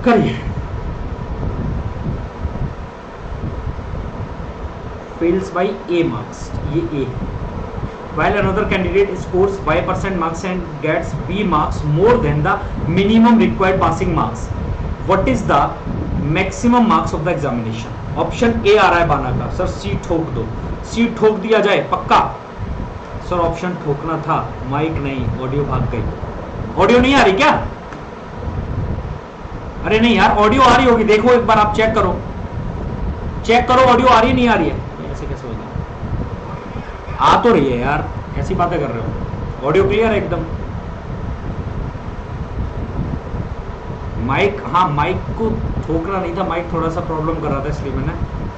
करिए। फेल्स बाई ए मार्क्स, ये ए है। While another candidate scores 5% marks and gets B marks more than the minimum required passing marks, what is the maximum marks of the examination? Option A आ रहा है बाना का। Sir सी ठोक दो, सी ठोक दिया जाए पक्का? सर ऑप्शन ठोकना था, माइक नहीं, ऑडियो भाग गई। ऑडियो नहीं आ रही क्या? अरे नहीं यार, ऑडियो आ रही होगी, देखो एक बार आप चेक करो, चेक करो ऑडियो आ रही है नहीं आ रही है। ऐसे कैसे हो गया? आ तो रही है यार, कैसी बातें कर रहे हो? ऑडियो क्लियर है एकदम। माइक, हाँ माइक को ठोकना नहीं था, माइक थोड़ा सा प्रॉब्लम कर रहा था इसलिए मैंने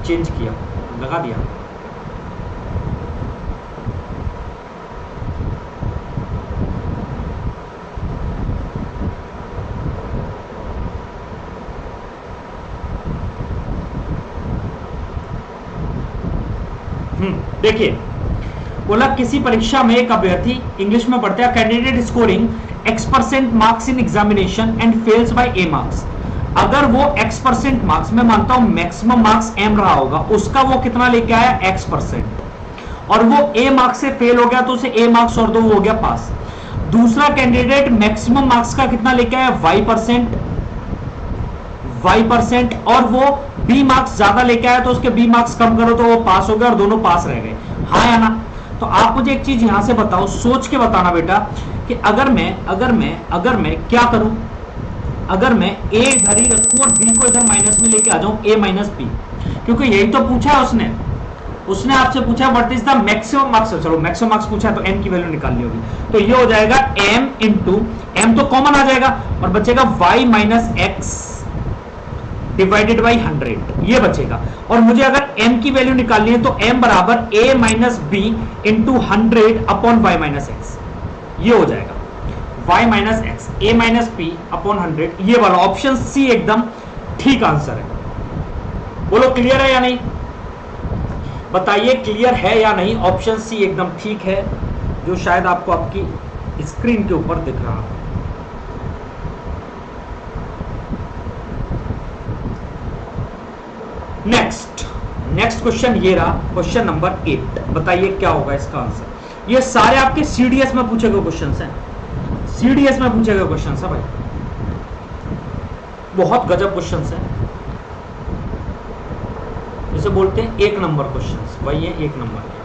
चेंज किया, लगा दिया। देखिए बोला किसी परीक्षा में एक अभ्यर्थी, इंग्लिश में पढ़ते हैं, candidate scoring X% marks in examination and fails by A marks. अगर वो X% मार्क्स, मैं मानता हूं मैक्सिमम मार्क्स M रहा होगा, उसका वो कितना लेके आया X%, और वो A मार्क्स से फेल हो गया तो उसे A मार्क्स और दो, वो हो गया पास। दूसरा कैंडिडेट मैक्सिमम मार्क्स का कितना लेके आया Y%, और वो B मार्क्स ज्यादा लेके आया तो उसके B मार्क्स कम करो तो वो पास हो गया और दोनों पास रह गए, हाँ या ना? तो आप मुझे एक चीज यहां से बताओ, सोच के बताना बेटा, कि अगर मैं क्या करूं, अगर मैं A इधर ही रखूं और B को इधर माइनस में लेके आ जाऊं, A माइनस B, क्योंकि यही तो पूछा है उसने आपसे पूछा what is the maximum marks. चलो मैक्सिमम मार्क्स पूछा है तो m की वैल्यू निकालनी होगी, तो ये हो जाएगा m इंटू m, तो कॉमन आ जाएगा और बचेगा y minus x divided by 100, ये बचेगा। और मुझे अगर m की वैल्यू निकालनी है तो m बराबर a minus B into 100 upon y minus X, ये हो जाएगा y minus X a minus p upon 100, ये वाला ऑप्शन सी एकदम ठीक आंसर है। बोलो क्लियर है या नहीं, बताइए क्लियर है या नहीं? ऑप्शन सी एकदम ठीक है, जो शायद आपको आपकी स्क्रीन के ऊपर दिख रहा है। नेक्स्ट क्वेश्चन ये रहा, क्वेश्चन नंबर 8। बताइए क्या होगा इसका आंसर। ये सारे आपके सीडीएस में पूछे गए क्वेश्चंस हैं, सीडीएस में पूछे गए क्वेश्चंस है भाई, बहुत गजब क्वेश्चंस हैं, जिसे बोलते हैं 1 नंबर क्वेश्चंस, भाई ये 1 नंबर है।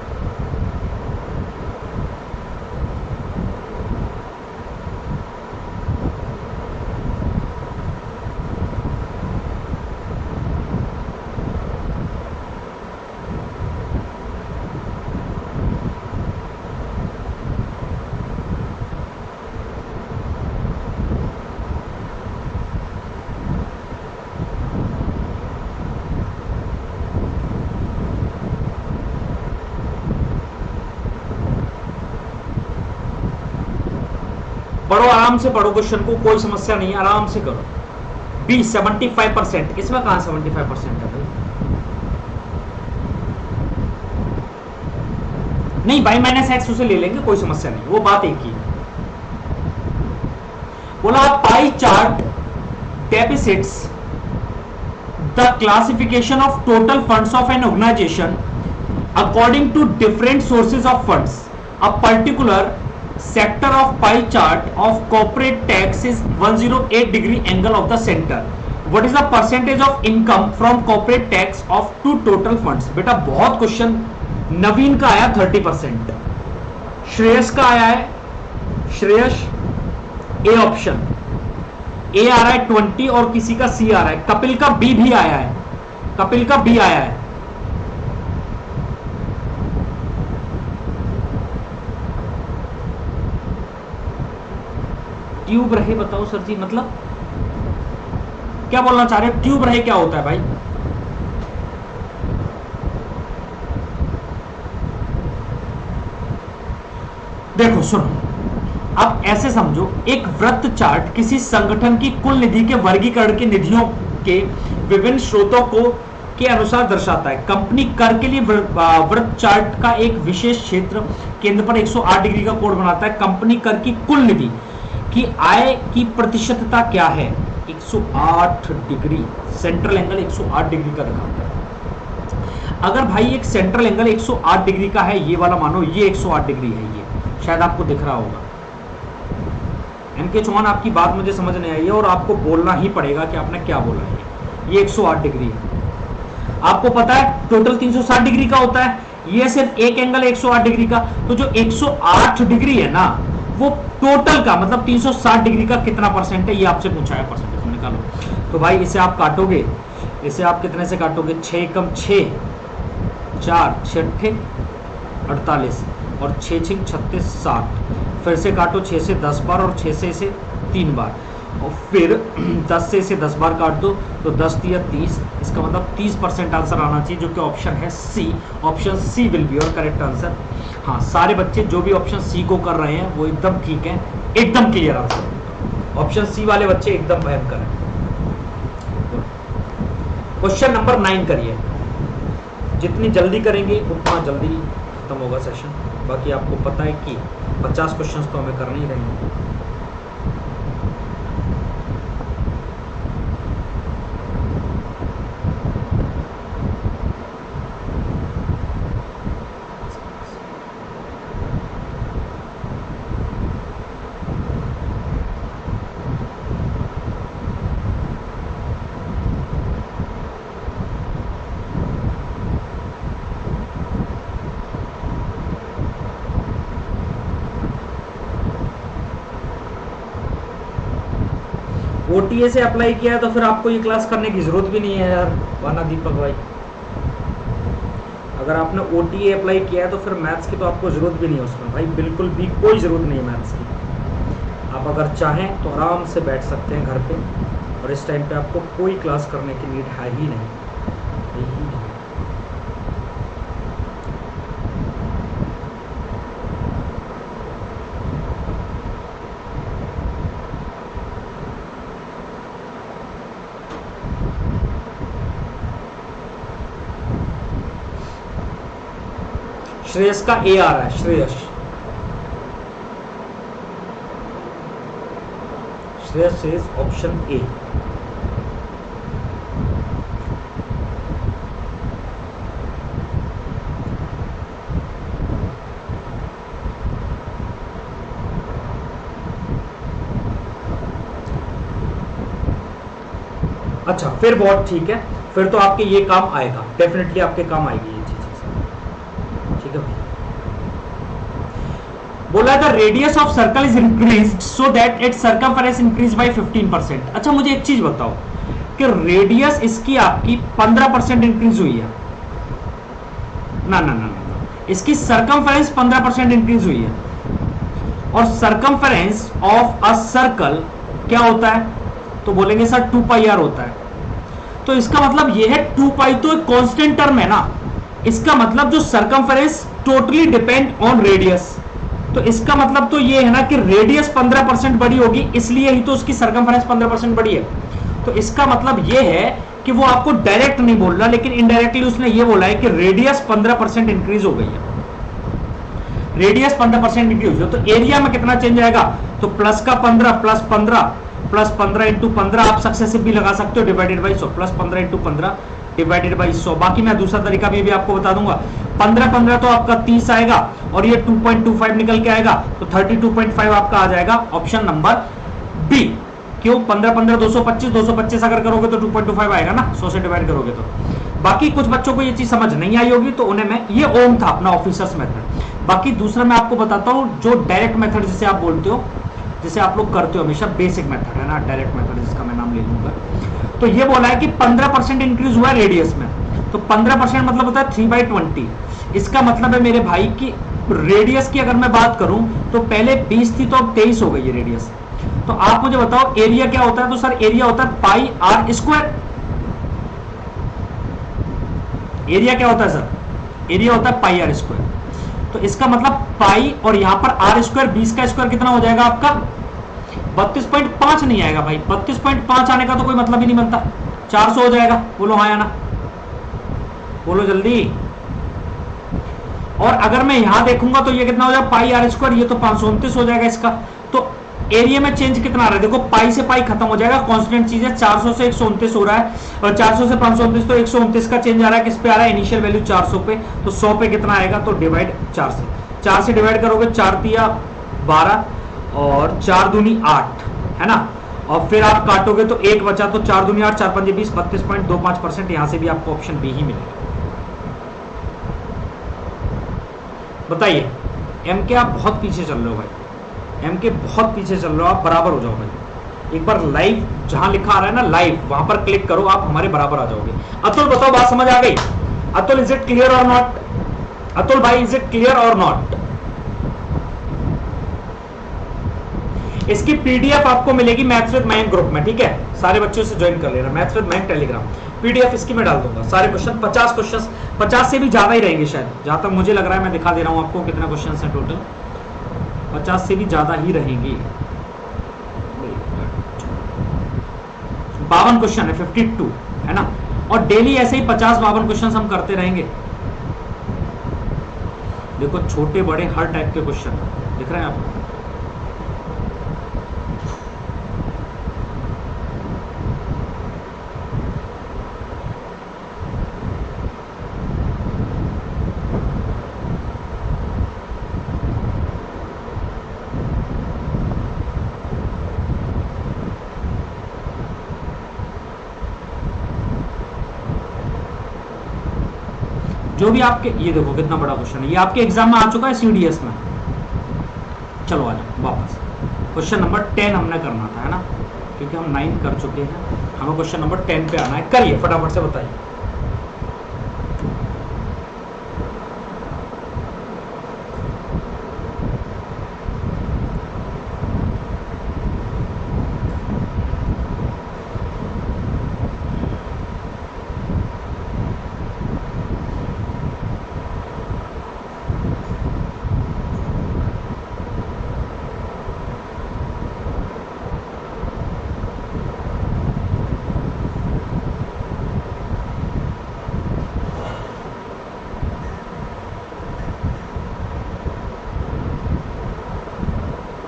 पढ़ो, आराम से पढ़ो क्वेश्चन को, कोई समस्या नहीं है, आराम से करो। बी 75%, इसमें कहां 75% है भाई? नहीं, y माइनस एक्स उसे ले लेंगे, कोई समस्या नहीं, वो बात एक ही है। बोला pie chart depicts the classification of total funds of an organisation according to different sources of funds. A particular sector of pie chart of corporate tax is 108 degree angle of the center. What is the percentage of income from corporate tax of two total funds? बेटा बहुत question, नवीन का आया 30%, श्रेयस का आया है, Shreyas A option A आ रहा है 20 और किसी का सी आ रहा है, कपिल का बी भी आया है, कपिल का बी आया है। ट्यूब रहे बताओ सर जी, मतलब क्या बोलना चाह रहे हो? ट्यूब रहे क्या होता है भाई? देखो सुनो, अब ऐसे समझो, एक वृत्त चार्ट किसी संगठन की कुल निधि के वर्गीकरण की निधियों के विभिन्न स्रोतों को के अनुसार दर्शाता है। कंपनी कर के लिए वृत्त चार्ट का एक विशेष क्षेत्र केंद्र पर 108 डिग्री का कोण बनाता है। कंपनी कर की कुल निधि कि आय की प्रतिशतता क्या है? 108 डिग्री, सेंट्रल एंगल 108 डिग्री का दिखाता है। अगर भाई एक सेंट्रल एंगल 108 डिग्री का है, ये वाला मानो ये 108 डिग्री है, ये शायद आपको दिख रहा होगा। एमके चौहान, आपकी बात मुझे समझ नहीं आई है और आपको बोलना ही पड़ेगा कि आपने क्या बोला है। ये 108 डिग्री है, आपको पता है टोटल 360 डिग्री का होता है, ये सिर्फ एक एंगल 108 डिग्री का। तो जो 108 डिग्री है ना, वो टोटल का मतलब 360 डिग्री का कितना परसेंट है, ये आपसे पूछा है, परसेंटेज निकालो। तो भाई इसे आप काटोगे, इसे आप कितने से काटोगे? 6 कम 6, 4 6 48 और 6 6 36 60। फिर से काटो 6 से 10 बार और 6 से इसे 3 बार, और फिर 10 से इसे 10 बार काट दो तो 10 या 30, इसका मतलब 30% आंसर आना चाहिए, जो कि ऑप्शन है C. Option C will be your correct answer. हाँ, सारे बच्चे जो भी ऑप्शन सी को कर रहे हैं वो एकदम ठीक है, एकदम क्लियर आंसर। ऑप्शन सी वाले बच्चे एकदम भयंकर हैं। क्वेश्चन नंबर 9 करिए, जितनी जल्दी करेंगे उतना जल्दी खत्म होगा सेशन। बाकी आपको पता है कि 50 क्वेश्चंस तो हमें करने ही रहेंगे। ओटीए से अप्लाई किया है तो फिर आपको ये क्लास करने की जरूरत भी नहीं है यार वाना दीपक भाई। अगर आपने ओटीए अप्लाई किया है तो फिर मैथ्स की तो आपको जरूरत भी नहीं है उसमें भाई, बिल्कुल भी कोई जरूरत नहीं है मैथ्स की। आप अगर चाहें तो आराम से बैठ सकते हैं घर पे, और इस टाइम पे आपको कोई क्लास करने की नीड है ही नहीं। श्रेयस का ए आ रहा है, श्रेयस इज ऑप्शन ए। अच्छा फिर बहुत ठीक है, फिर तो आपके ये काम आएगा, डेफिनेटली आपके काम आएगी ये चीज। ठीक है भाई। बोला था radius of circle is increased so that it's circumference increase by 15%। अच्छा मुझे एक चीज बताओ कि रेडियस इसकी आपकी 15% इंक्रीज हुई है ना, ना ना ना, इसकी सर्कमफेरेंस 15% इंक्रीज हुई है, और सर्कमफेरेंस ऑफ अ सर्कल क्या होता है, तो बोलेंगे सर 2 पाई आर होता है। तो इसका मतलब ये है 2 पाई तो एक कांस्टेंट टर्म है ना, इसका मतलब जो circumference totally depend on radius, तो इसका मतलब तो ये है ना कि रेडियस 15% बड़ी होगी, इसलिए ही तो उसकी सर्कमफेरेंस 15% बड़ी है। तो इसका मतलब ये है कि वो आपको डायरेक्ट नहीं बोल रहा, लेकिन इनडायरेक्टली उसने ये बोला है कि रेडियस 15% इंक्रीज हो गई है, रेडियस 15% इंक्रीज हो। तो एरिया में कितना चेंज आएगा, तो प्लस का 15 प्लस 15 प्लस 15 इंटू 15 आप सक्सेसिव भी लगा सकते हो, divided by 100, plus 15 into 15 divided by 100। बाकी मैं दूसरा तरीका भी आपको बता दूंगा। 15 तो आपका 30 आएगा, और ये 2.25 निकल के आएगा, तो 32.5 आपका आ जाएगा ऑप्शन नंबर बी। क्यों 15 225 अगर करोगे तो 2.25 आएगा ना, 100 से डिवाइड करोगे तो। बाकी कुछ बच्चों को ये चीज समझ नहीं आई होगी, तो उन्हें मैं ये ओम था अपना ऑफिसर्स मेथड। बाकी दूसरा मैं आपको बताता हूँ जो डायरेक्ट मेथड जिसे आप बोलते हो, जिसे आप लोग करते हो हमेशा, बेसिक मेथड है ना, डायरेक्ट मेथड जिसका मैं नाम ले लूंगा। तो ये बोला है कि 15% इंक्रीज हुआ है रेडियस में, तो 15% मतलब होता है 3/20। इसका मतलब है मेरे भाई की रेडियस की अगर मैं बात करूं तो पहले 20 थी तो अब 23 हो गई है रेडियस। तो आप मुझे बताओ एरिया क्या होता है, तो सर एरिया होता है पाई आर स्क्वायर। एरिया क्या होता है सर, एरिया होता है पाई आर स्क्वायर। तो इसका मतलब पाई और यहां पर आर स्क्वायर, 20 का स्क्वायर कितना हो जाएगा आपका 32.5 नहीं आएगा भाई, 32.5 आने का तो कोई मतलब ही नहीं बनता, 400 हो जाएगा। बोलो हाँ या ना, बोलो जल्दी। और अगर मैं यहां देखूंगा तो ये कितना हो जाएगा पाई आर स्क्वायर, ये तो 529 हो जाएगा इसका। तो एरिया में चेंज कितना आ रहा है, देखो पाई से पाई खत्म हो जाएगा, कांस्टेंट चीज है, 400 से 129 हो रहा है, और 400 से 529 तो 129 का चेंज आ रहा है, किस पे आ रहा है, इनिशियल वैल्यू 400 पे, तो 100 पे कितना आएगा, तो डिवाइड 4 से डिवाइड करोगे, 4 तिया 12 और 4 दूनी 8 है ना, और फिर आप काटोगे तो 1 बचा, तो 4 दूनी 8 4 5 20 32.25%। यहां से भी आपको ऑप्शन बी ही मिलेगा। बताइए एम के आप बहुत पीछे चल रहे हो भाई, एम के बहुत पीछे चल रहे हो आप, बराबर हो जाओ भाई। एक बार लाइव जहां लिखा आ रहा है ना लाइव, वहां पर क्लिक करो, आप हमारे बराबर आ जाओगे। अतुल बताओ बात समझ आ गई, अतुल इज इट क्लियर और नॉट, अतुल भाई इज इट क्लियर और नॉट। इसकी पीडीएफ आपको मिलेगी मैथ्स विद मयंक ग्रुप में, ठीक है, सारे बच्चों से ज्वाइन कर लेना maths with Mayank Telegram. PDF इसकी मैं डाल दूंगा, सारे क्वेश्चन 50 क्वेश्चन, 50 से भी ज्यादा ही रहेंगे शायद, जहां तक मुझे लग रहा है। मैं दिखा दे रहा हूं आपको कितना क्वेश्चन है टोटल, 50 से भी ज्यादा ही रहेंगे। 52 क्वेश्चन है, 52 है ना, और डेली ऐसे ही 50-52 क्वेश्चन हम करते रहेंगे। देखो छोटे बड़े हर टाइप के क्वेश्चन दिख रहे हैं आपको। जो भी आपके, ये देखो कितना बड़ा क्वेश्चन है, ये आपके एग्जाम में आ चुका है सीडीएस में। चलो आ जाओ वापस, क्वेश्चन नंबर 10 हमने करना था, है ना, क्योंकि हम 9 कर चुके हैं, हमें क्वेश्चन नंबर 10 पे आना है। करिए फटाफट से बताइए।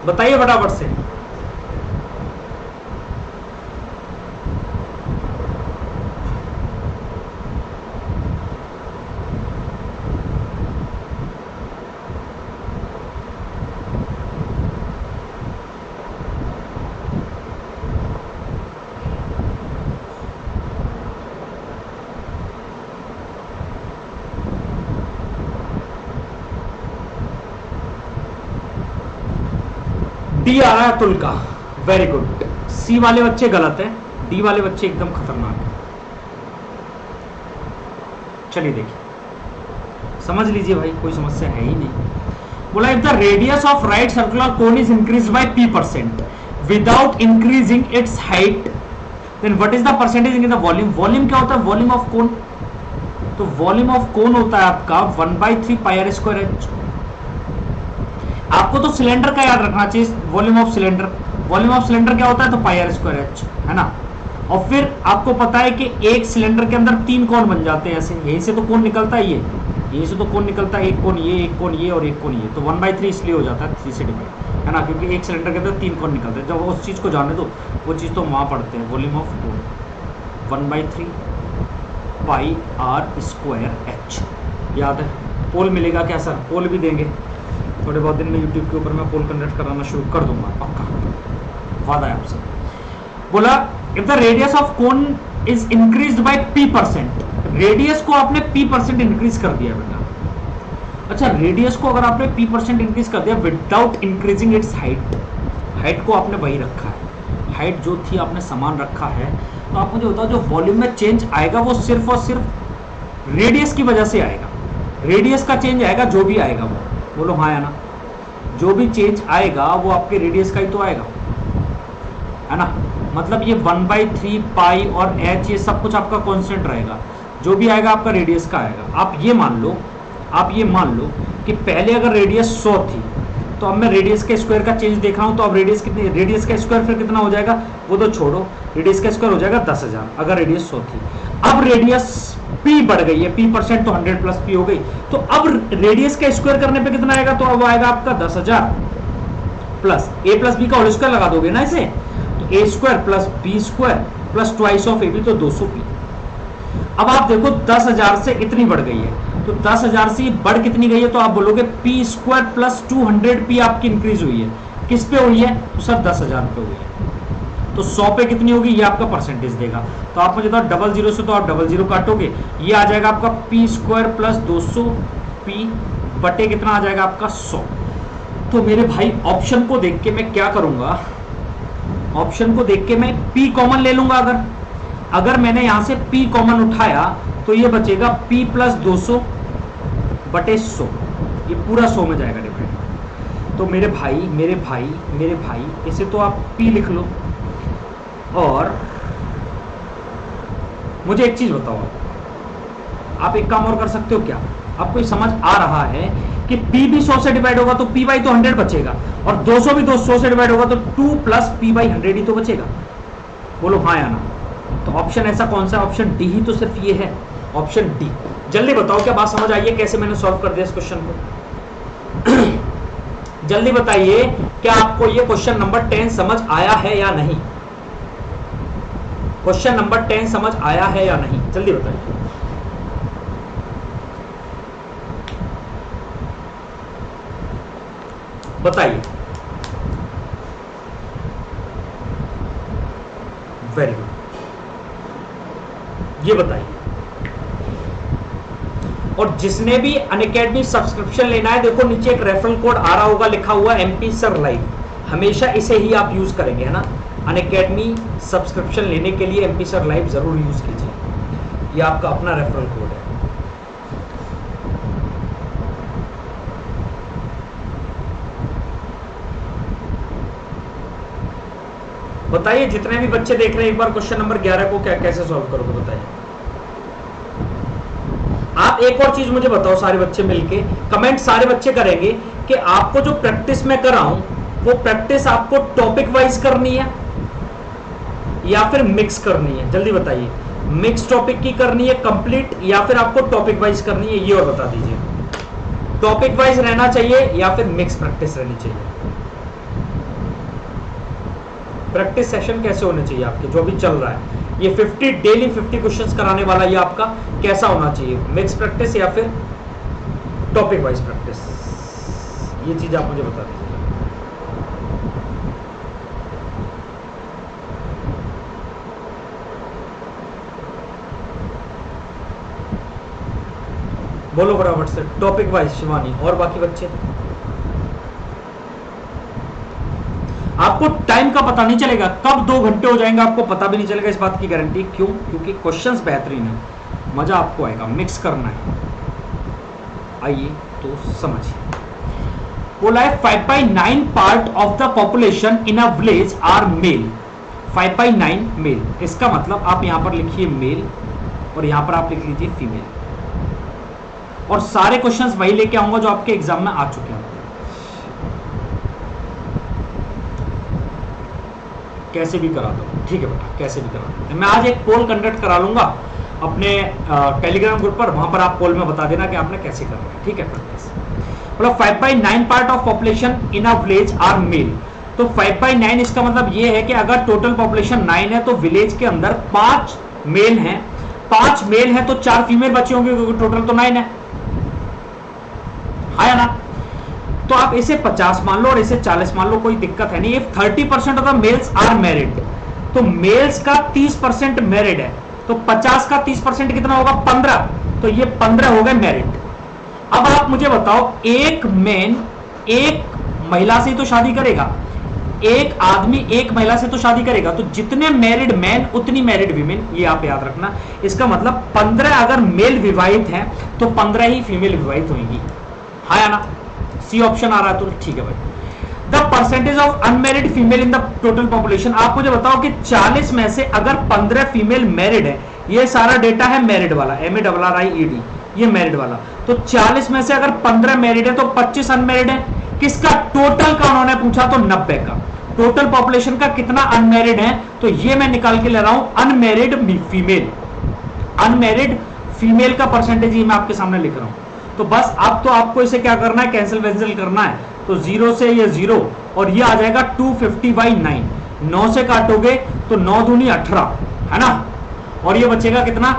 बताइए फटाफट से। डी आ रहा है अतुल का, वेरी गुड। सी वाले बच्चे गलत है, डी वाले बच्चे एकदम खतरनाक है। चलिए देखिए, समझ लीजिए भाई, कोई समस्या है ही नहीं। बोला if the radius of right circular cone is increase by p% without increasing its height, then what is the percentage in the volume. Volume क्या होता है? Volume of cone. तो वॉल्यूम ऑफ कोन होता है आपका 1/3 πr²h। आपको तो सिलेंडर का याद रखना चाहिए, volume of cylinder. Volume of cylinder क्या होता है? तो πr²h, है ना। और फिर आपको पता है कि एक सिलेंडर के अंदर 3 कोन बन जाते हैं ऐसे, यहीं से तो कोन निकलता है, यहीं से तो कोन निकलता है, एक कोन ये, एक कोन ये और एक कोन ये। तो 1/3 इसलिए हो जाता है 3 से डिवाइड, है ना, क्योंकि एक सिलेंडर के अंदर 3 कोन निकलते हैं। जब उस चीज को जाने दो, वो चीज तो वहां पढ़ते हैं। वॉल्यूम ऑफ कोन 1/3 πr²h, याद है। पोल मिलेगा क्या सर? पोल भी देंगे थोड़े बहुत दिन में, यूट्यूब के ऊपर मैं पोल कंडक्ट कराना शुरू कर दूंगा, पक्का, वादा है आपसे। बोला if the radius of cone is increased by p%, radius को आपने p% इंक्रीज कर दिया बेटा। अच्छा, रेडियस को अगर आपने p% इंक्रीज कर दिया without increasing its height, height को आपने वही रखा है, हाइट जो थी आपने समान रखा है, तो आप मुझे बताओ जो वॉल्यूम में चेंज आएगा वो सिर्फ और सिर्फ रेडियस की वजह से आएगा। रेडियस का चेंज आएगा, जो भी आएगा वो, बोलो हाँ या ना। जो भी चेंज आएगा वो आपके रेडियस का ही तो आएगा, है ना। मतलब ये 1/3 पाई और h ये सब कुछ आपका कांस्टेंट रहेगा, जो भी आएगा आपका रेडियस का आएगा। आप ये मान लो कि पहले अगर रेडियस 100 थी, तो अब मैं रेडियस के स्क्वायर का चेंज देख रहा हूं, तो अब रेडियस कितनी, रेडियस का स्क्वायर फिर कितना हो जाएगा वो तो छोड़ो, रेडियस का स्क्वायर हो जाएगा 10,000 अगर रेडियस 100 थी। अब रेडियस p बढ़ गई है, p% तो 100 प्लस p हो गई, तो अब रेडियस का स्क्वायर करने पे कितना आएगा? तो अब आएगा आपका 10,000 प्लस a प्लस b का होल स्क्वायर लगा दोगे ना इसे, तो a² plus b² plus twice of ab, तो 200p। अब आप देखो 10,000 से इतनी बढ़ गई है, तो 10,000 से बढ़ कितनी गई है? तो आप बोलोगे p² प्लस 200p आपकी इंक्रीज हुई है। किस पे हुई है? तो सर 10,000 पे हुई है। तो 100 पे कितनी होगी? ये आपका परसेंटेज देगा। तो आप मुझे तो 00 से तो आप 00 काटोगे, ये आ जाएगा आपका p² प्लस 200p बटे कितना आ जाएगा आपका 100। तो मेरे भाई ऑप्शन को देख के मैं क्या करूंगा, ऑप्शन को देख के मैं p कॉमन ले लूंगा। अगर मैंने यहां से p कॉमन उठाया तो ये बचेगा p प्लस 200 बटे 100, ये पूरा 100 में जाएगा डिवाइड। तो मेरे भाई इसे तो आप p लिख लो। और मुझे एक चीज बताओ, आप एक काम और कर सकते हो क्या? आपको समझ आ रहा है कि p भी 100 से डिवाइड होगा तो p बाई तो 100 बचेगा, और 200 भी 200 से डिवाइड होगा तो 2 प्लस p बाई 100 ही तो बचेगा। बोलो हाँ या ना। तो ऑप्शन ऐसा कौन सा? ऑप्शन डी ही तो सिर्फ ये है, ऑप्शन डी। जल्दी बताओ क्या बात समझ आई है, कैसे मैंने सॉल्व कर दिया इस क्वेश्चन को? जल्दी बताइए, क्या आपको ये क्वेश्चन नंबर 10 समझ आया है या नहीं? क्वेश्चन नंबर 10 समझ आया है या नहीं? जल्दी बताइए। बताइए। वेरी गुड, ये बताइए। और जिसने भी अनअकैडमी सब्सक्रिप्शन लेना है, देखो नीचे एक रेफरल कोड आ रहा होगा, लिखा हुआ MP सर लाइव। हमेशा इसे ही आप यूज करेंगे, है ना? अनअकैडमी सब्सक्रिप्शन लेने के लिए MP सर लाइव जरूर यूज कीजिए, ये आपका अपना रेफरल कोड है। बताइए, जितने भी बच्चे देख रहे हैं, एक बार क्वेश्चन नंबर 11 को क्या कैसे सॉल्व करोगे, बताइए। आप एक और चीज मुझे बताओ, सारे बच्चे मिलके कमेंट सारे बच्चे करेंगे कि आपको जो प्रैक्टिस मैं कर रहा हूं, वो प्रैक्टिस आपको टॉपिक वाइज करनी है या फिर मिक्स करनी है? जल्दी बताइए, मिक्स टॉपिक की करनी है कंप्लीट, या फिर आपको टॉपिक वाइज करनी है? ये और बता दीजिए। टॉपिक वाइज रहना चाहिए या फिर मिक्स प्रैक्टिस रहनी चाहिए? प्रैक्टिस सेशन कैसे होने चाहिए आपके, जो भी चल रहा है ये 50 डेली 50 क्वेश्चंस कराने वाला, ये आपका कैसा होना चाहिए? मिक्स प्रैक्टिस या फिर टॉपिक वाइज प्रैक्टिस? ये चीज आप मुझे बता दीजिए। बोलो बराबर से, टॉपिक वाइज शिवानी और बाकी बच्चे। आपको टाइम का पता नहीं चलेगा, कब 2 घंटे हो जाएंगे आपको पता भी नहीं चलेगा, इस बात की गारंटी। क्यों? क्योंकि क्वेश्चंस बेहतरीन है, मजा आपको आएगा, मिक्स करना है। आइए तो समझिए। बोला है 5/9 part of the population in a village are male. 5/9 male, इसका मतलब आप यहां पर लिखिए मेल और यहां पर आप लिख लीजिए फीमेल। और सारे क्वेश्चंस वही लेके आऊंगा जो आपके एग्जाम में आ चुके हैं। कैसे भी करा दो, ठीक है बेटा, कैसे भी करा दो। मैं आज एक पोल कंडक्ट करा लूंगा अपने टेलीग्राम ग्रुप पर, वहां पर आप पोल में बता देना कि आपने कैसे करना है, ठीक है? मतलब 5/9 part of population in a village are male. तो 5/9 इसका मतलब ये है कि अगर टोटल पॉपुलेशन 9 है तो विलेज के अंदर 5 मेल हैं, 5 मेल हैं तो 4 फीमेल बचे होंगे, क्योंकि टोटल तो 9 है ना? तो आप इसे 50 मान लो और इसे 40 मान लो, कोई दिक्कत है नहीं। If 30% of the males are married, तो मेल्स का 30% मैरिड है, तो 50 का 30% कितना होगा? 15, तो ये 15 हो गए मैरिड। अब आप मुझे बताओ, एक मैन एक महिला से तो शादी करेगा, एक आदमी एक महिला से तो शादी करेगा, तो जितने मैरिड मैन उतनी मैरिड वीमेन, ये आप याद रखना। इसका मतलब 15 अगर मेल विवाहित हैं तो 15 ही फीमेल विवाहित होंगी, हाँ या ना? सी ऑप्शन आ रहा है तो ठीक है भाई। The percentage of unmarried female in the total population, आप मुझे बताओ कि 40 में से अगर 15 फीमेल मैरिड है, ये सारा डेटा है मैरिड वाला, MARRIED, ये मैरिड वाला। तो 40 में से अगर 15 मैरिड है तो 25 अनमैरिड है। किसका? टोटल का उन्होंने पूछा तो 90 का। टोटल पॉपुलेशन का कितना अनमैरिड है, तो ये मैं निकाल के ले रहा हूं अनमैरिड फीमेल। अनमैरिड फीमेल का परसेंटेज ही मैं आपके सामने लिख रहा हूं। तो बस अब तो आपको इसे क्या करना है? कैंसिल वैंसिल करना है। तो 0 से ये 0 और ये आ जाएगा 250/9। 9 से काटोगे तो 9 दूनी 18, है ना? और ये बचेगा कितना?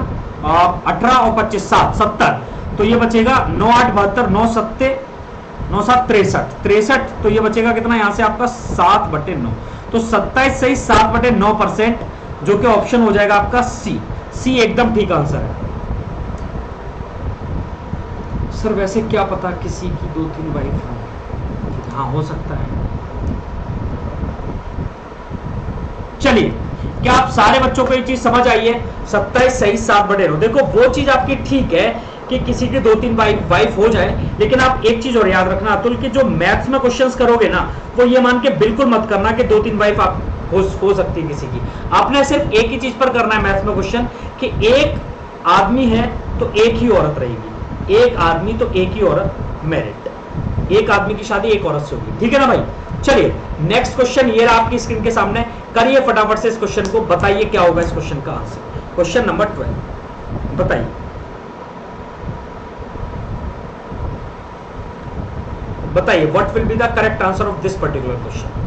18 और 25 70। तो ये बचेगा 9 8 72, 9 7 9 7 63। तो ये बचेगा कितना यहां से आपका? 7/9। तो 27 सही 7/9%, जो कि ऑप्शन हो जाएगा आपका सी एकदम ठीक आंसर है। सर वैसे क्या पता किसी की 2-3 वाइफ हो, हाँ हो सकता है। चलिए, क्या आप सारे बच्चों को ये चीज समझ आई है? 27 सही 7/9। देखो वो चीज आपकी ठीक है कि किसी की 2-3 वाइफ हो जाए, लेकिन आप एक चीज और याद रखना अतुल, कि जो मैथ्स में क्वेश्चंस करोगे ना, वो ये मान के बिल्कुल मत करना कि 2-3 वाइफ आप हो सकती है किसी की। आपने सिर्फ एक ही चीज पर करना है मैथ्स में क्वेश्चन, कि एक आदमी है तो एक ही औरत रहेगी, एक आदमी तो एक ही औरत मैरिड, एक आदमी की शादी एक औरत से होगी, ठीक है ना भाई? चलिए नेक्स्ट क्वेश्चन ये रहा आपकी स्क्रीन के सामने, करिए फटाफट से इस क्वेश्चन को, बताइए क्या होगा इस क्वेश्चन का आंसर। क्वेश्चन नंबर 12 बताइए, बताइए what will be the correct answer of this particular question.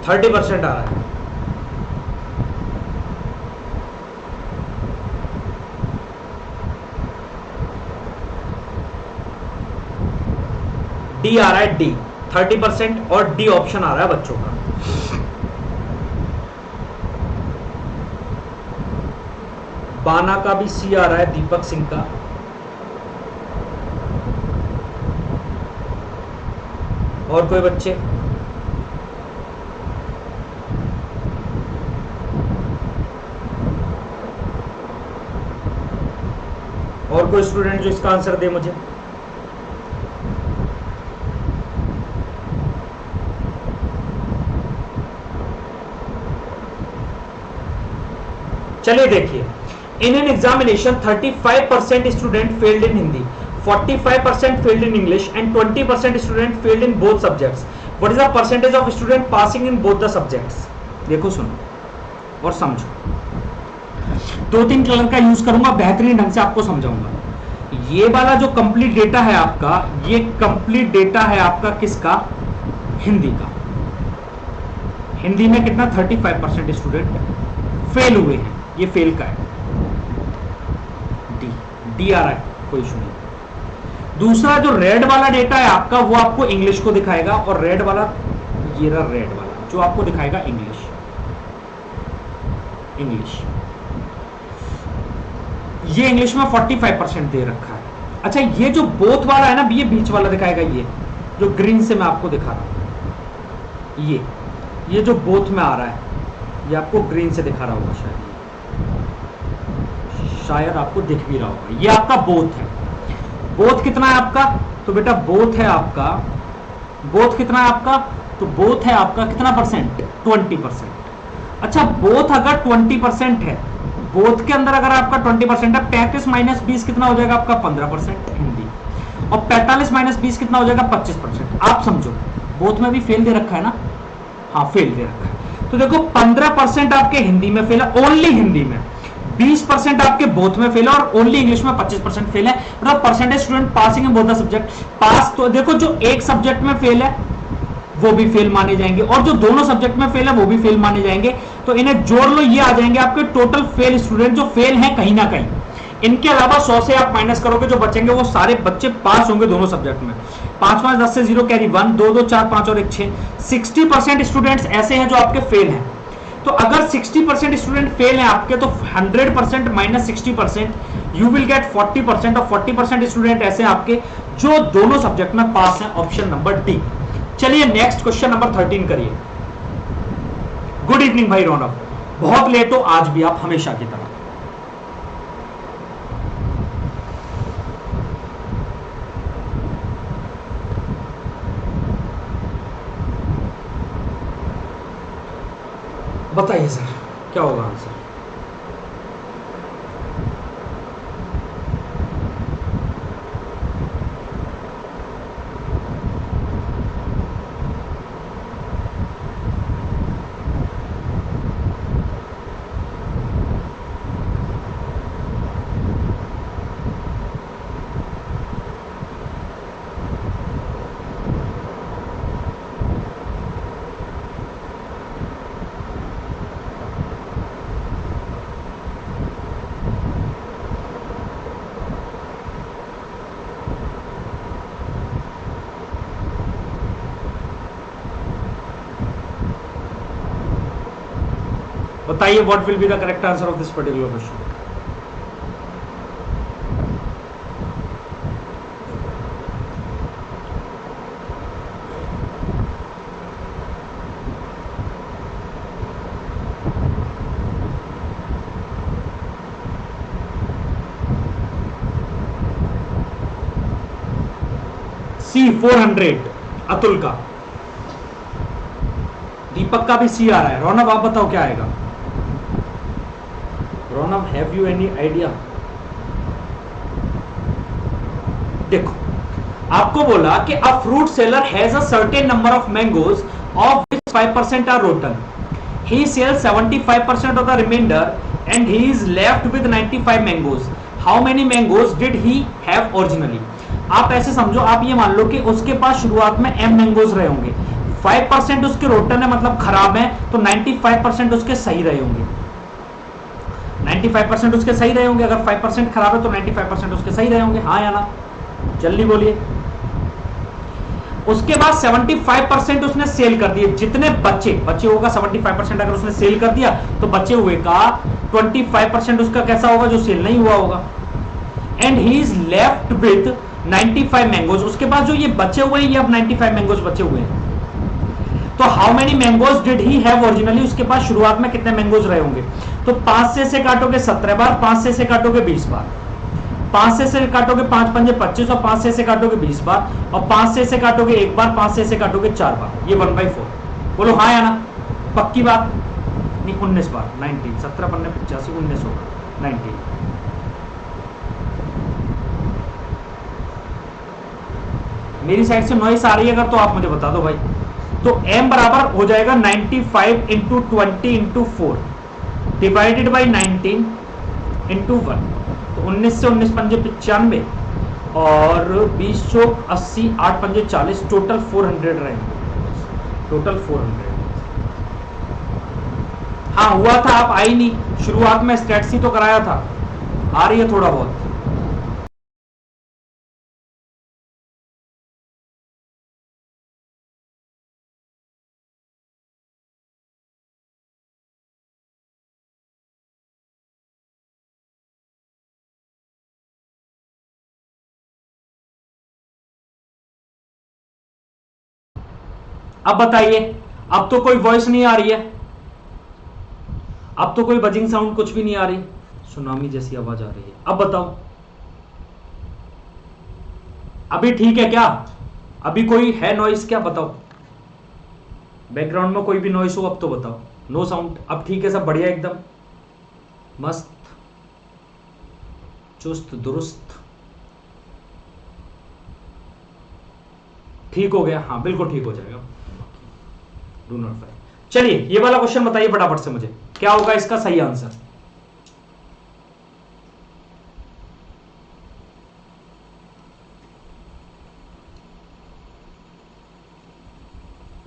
Thirty percent आ रहा है। डी आ रहा है, डी 30% और डी ऑप्शन आ रहा है बच्चों का। बाना का भी सी आ रहा है, दीपक सिंह का। और कोई बच्चे? और कोई स्टूडेंट जो इसका आंसर दे मुझे? चलिए देखिए, in an examination 35% student failed in Hindi, 45% failed in English and 20% student failed in both subjects. What is the percentage of student passing in both the subjects? देखो सुनो और समझो, 2-3 कलर का यूज करूंगा, बेहतरीन ढंग से आपको समझाऊंगा। ये वाला जो कंप्लीट डेटा है आपका, ये कंप्लीट डेटा है आपका किसका? हिंदी का। हिंदी में कितना? 35% स्टूडेंट फेल हुए हैं, ये फेल का है। डी, डी आ रहा है, कोई इशू नहीं। दूसरा जो रेड वाला डेटा है आपका, वो आपको इंग्लिश को दिखाएगा, और रेड वाला, ये रहा रेड वाला जो आपको दिखाएगा इंग्लिश। इंग्लिश, ये इंग्लिश में 45% दे रखा है। अच्छा, ये जो बोथ वाला है ना, ये बीच वाला दिखाएगा, ये जो ग्रीन से मैं आपको दिखा रहा हूं, ये जो बोथ में आ रहा है, ये आपको ग्रीन से दिखा रहा होगा, शायद आपको दिख भी रहा होगा। ये आपका बोथ है। बोथ कितना है आपका? तो बेटा बोथ है आपका, बोथ कितना है आपका? तो बोथ है आपका कितना परसेंट? 20%। अच्छा, बोथ अगर 20% है, बोथ के अंदर अगर आपका 20% है, 35 माइनस 20 कितना हो जाएगा आपका? 15% हिंदी, और 45 माइनस 20 कितना हो जाएगा? 25%। आप समझो, बोथ में भी फेल दे रखा है ना? हाँ, फेल दे रखा है। तो देखो 15% आपके हिंदी में फेल है, ओनली हिंदी में, 20% आपके बोथ में फेल है, और ओनली इंग्लिश में 25% फेल है। मतलब percentage student passing in both the subject. Pass तो देखो, जो एक सब्जेक्ट में फेल है वो भी फेल माने जाएंगे, और जो दोनों सब्जेक्ट में फेल है वो भी फेल माने जाएंगे। तो इन्हें जोड़ लो, ये आ जाएंगे आपके टोटल फेल स्टूडेंट, जो फेल हैं कहीं ना कहीं। इनके अलावा 100 से आप माइनस करोगे, जो बचेंगे वो सारे बच्चे पास होंगे दोनों सब्जेक्ट में। 5-5 10 से 0 कैरी 1, 2-2 4 5 और 1 6। 60% स्टूडेंट्स ऐसे हैं जो आपके फेल हैं। तो अगर 60% स्टूडेंट फेल हैं आपके, तो 100% माइनस 60%, यू विल गेट 40%, और 40% स्टूडेंट ऐसे हैं आपके जो दोनों सब्जेक्ट में पास हैं। Option number D. चलिए नेक्स्ट क्वेश्चन नंबर 13 करिए। गुड इवनिंग भाई रौनक, बहुत लेट हो आज भी आप, हमेशा की तरह। बताइए सर, क्या होगा आंसर? बताइए what will be the correct answer of this particular question? C 400 Atul का, दीपक का भी सी आ रहा है। रौनक आप बताओ क्या आएगा? Raunak have you any idea? देखो आपको बोला कि a fruit seller has a certain number of mangoes of which 5% are rotten, he sells 75% of the remainder and he is left with 95 mangoes, how many mangoes did he have originally? आप ऐसे समझो, आप ये मान लो कि उसके पास शुरुआत में m मैंगोज रहे होंगे, 5% उसके रोटन है मतलब खराब है, तो 95% उसके सही रहे होंगे। 95% उसके सही रहे होंगे, अगर 5% खराब है तो 95% उसके सही रहे होंगे, हाँ या ना? जल्दी बोलिए। उसके बाद 75% उसने सेल कर दिए, जितने बचे होगा 75% अगर उसने सेल कर दिया तो बचे हुए का 25% उसका कैसा होगा, जो सेल नहीं हुआ होगा। And he is left with 95 mangoes, उसके बाद जो ये बचे हुए हैं, ये अब 95 मैंगोज बचे हुए हैं, तो how many mangoes did he have originally? उसके पास शुरुआत में कितने मैंगोज रहे होंगे? तो 5 से काटोगे 17 बार, 5 से काटोगे 20 बार, 5 से काटोगे 5 पंजे 25 और 5 से काटोगे 20 बार, और 5 से काटोगे एक बार, 5 से काटोगे 4 बार, ये 1/4। बोलो हाँ या ना? पक्की बात? नहीं, 19 बार, 19, 17 पन्ने 85, 19 होगा 19। मेरी साइड से नॉइस आ रही है अगर तो आप मुझे बता दो भाई। तो m बराबर हो जाएगा 95 into 20 into 4 divided by 19 into 1, तो 19 से 19 पंजे 95 और 20 चौक 80, 8 पंजे 40, टोटल 400 रहेंगे, टोटल 400। हाँ हुआ था, आप आई नहीं, शुरुआत में स्टैट सी तो कराया था, आ रही है थोड़ा बहुत। अब बताइए, अब तो कोई वॉइस नहीं आ रही है, अब तो कोई बजिंग साउंड कुछ भी नहीं आ रही, सुनामी जैसी आवाज आ रही है। अब बताओ, अभी ठीक है क्या? अभी कोई है नॉइस क्या? बताओ, बैकग्राउंड में कोई भी नॉइस हो अब तो बताओ। नो साउंड, अब ठीक है, सब बढ़िया, एकदम मस्त, चुस्त दुरुस्त, ठीक हो गया? हाँ बिल्कुल ठीक हो जाएगा, डू नॉट वरी। चलिए ये वाला क्वेश्चन बताइए फटाफट से मुझे, क्या होगा इसका सही आंसर?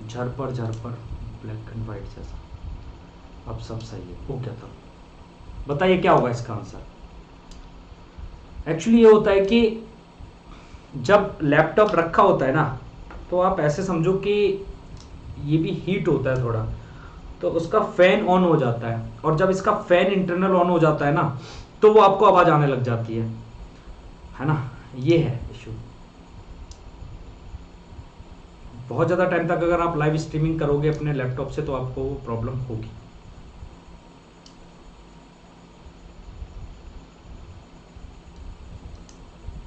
झरपर झरपर ब्लैक एंड व्हाइट जैसा, अब सब सही है, वो क्या था? बताइए क्या होगा इसका आंसर? एक्चुअली ये होता है कि जब लैपटॉप रखा होता है ना, तो आप ऐसे समझो कि ये भी हीट होता है थोड़ा, तो उसका फैन ऑन हो जाता है, और जब इसका फैन इंटरनल ऑन हो जाता है ना, तो वो आपको आवाज आने लग जाती है ना? ये है इशू। बहुत ज़्यादा टाइम तक अगर आप लाइव स्ट्रीमिंग करोगे अपने लैपटॉप से तो आपको वो प्रॉब्लम होगी।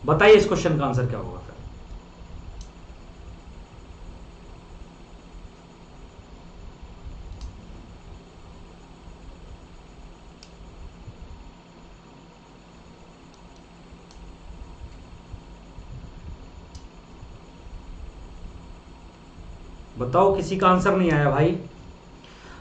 बताइए इस क्वेश्चन का आंसर क्या होगा फिर? बताओ, किसी का आंसर नहीं आया भाई।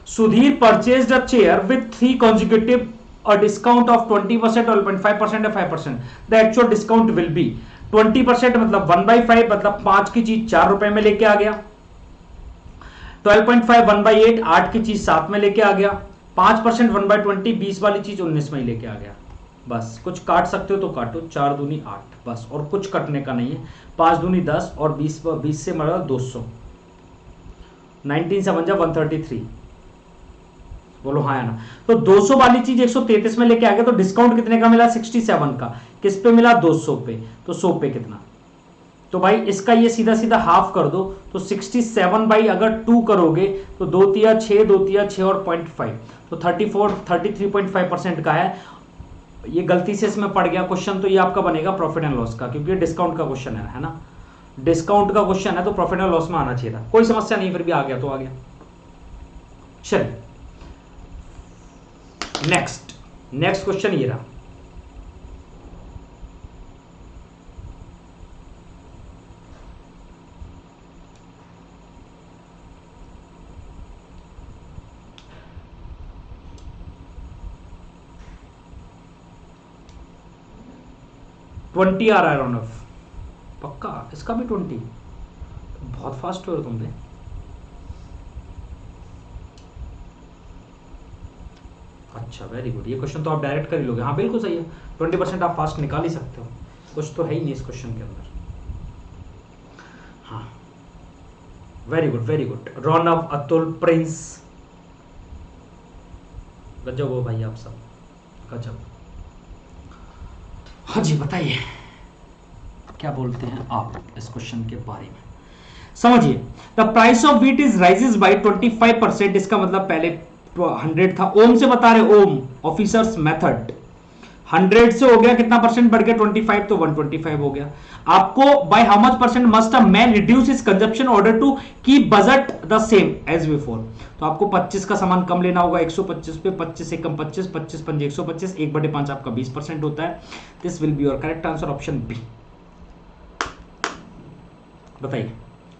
Sudhir purchased a chair with 3 consecutive a discount of 20% or 0.5% or 5%, the actual discount will be 20% मतलब 1/5 मतलब 5 की चीज 4 रुपए में लेके आ गया, 12.5 1/8 8 की चीज 7 में लेके आ गया, 5% 1/20 20 वाली चीज 19 में ही लेके आ गया। बस कुछ काट सकते हो तो काटो, 4 दूनी 8, बस, और कुछ कटने का नहीं है। 5 दूनी 10 और 20 से मरा 200, 19 से बन जा 133। बोलो हाँ या ना? तो 200 वाली चीज 133 में लेके आ गया, तो डिस्काउंट कितने का मिला? 67 का। किस पे मिला? 200 पे। तो 100 पे कितना? तो भाई इसका ये सीधा सीधा हाफ कर दो, तो 67 बाई अगर 2 करोगे तो 2 तिया 6, 2 तिया 6 और 0.5, तो 33.5% का है। ये गलती से इसमें पड़ गया क्वेश्चन, तो ये आपका बनेगा प्रॉफिट एंड लॉस का, क्योंकि ये डिस्काउंट का क्वेश्चन है ना? डिस्काउंट का क्वेश्चन है तो प्रॉफिट एंड लॉस में आना चाहिए था, कोई समस्या नहीं, फिर भी आ गया तो आ गया। चलिए नेक्स्ट क्वेश्चन ये रहा। ट्वेंटी आ रहा है रौनक, पक्का इसका भी 20? बहुत फास्ट हो तुम पे। अच्छा वेरी गुड, ये क्वेश्चन तो आप डायरेक्ट कर ही लोगे। हाँ बिल्कुल सही है, 20% आप फास्ट निकाल ही सकते हो, कुछ तो है ही नहीं इस क्वेश्चन के अंदर। हाँ वेरी गुड रौनक, अतुल, प्रिंस, गजब हो भाई आप सब, गजब। हाँ जी बताइए क्या बोलते हैं आप इस क्वेश्चन के बारे में। समझिए, the price of wheat is rises by 25%, इसका मतलब पहले 100 था, ओम से बता रहे, ओम ऑफिसर्स मेथड, 100 से हो गया कितना परसेंट बढ़ गया 25, तो 125 हो गया। आपको by how much percent must a man reduce his consumption order to keep budget the same as before, तो आपको 25 का सामान कम लेना होगा 125 पे, 25 से कम 25, 25 पंजे 125, 1/5 आपका 20% होता है। This will be your correct answer, option B. बताइए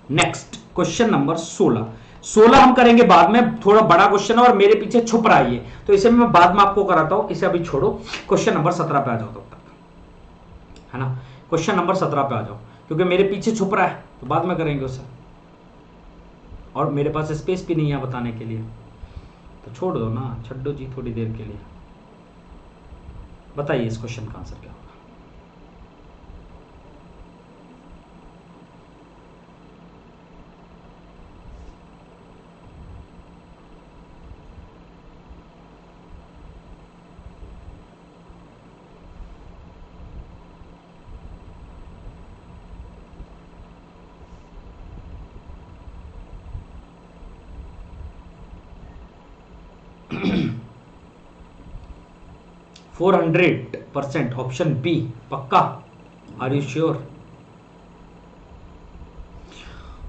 नेक्स्ट क्वेश्चन नंबर 16 हम करेंगे बाद में, थोड़ा बड़ा क्वेश्चन है और मेरे पीछे छुप रहा है ये, तो इसे मैं बाद में आपको कराता हूं, इसे अभी छोड़ो। क्वेश्चन नंबर 17 पे आ जाओ तब तक, है ना, क्वेश्चन नंबर 17 पे आ जाओ, क्योंकि मेरे पीछे छुप रहा है तो बाद में करेंगे उसे, और मेरे पास स्पेस भी नहीं है बताने के लिए, तो छोड़ दो ना छड्डो जी थोड़ी देर के लिए। बताइए इस क्वेश्चन का आंसर क्या होगा। 400% ऑप्शन बी, पक्का? Are you sure?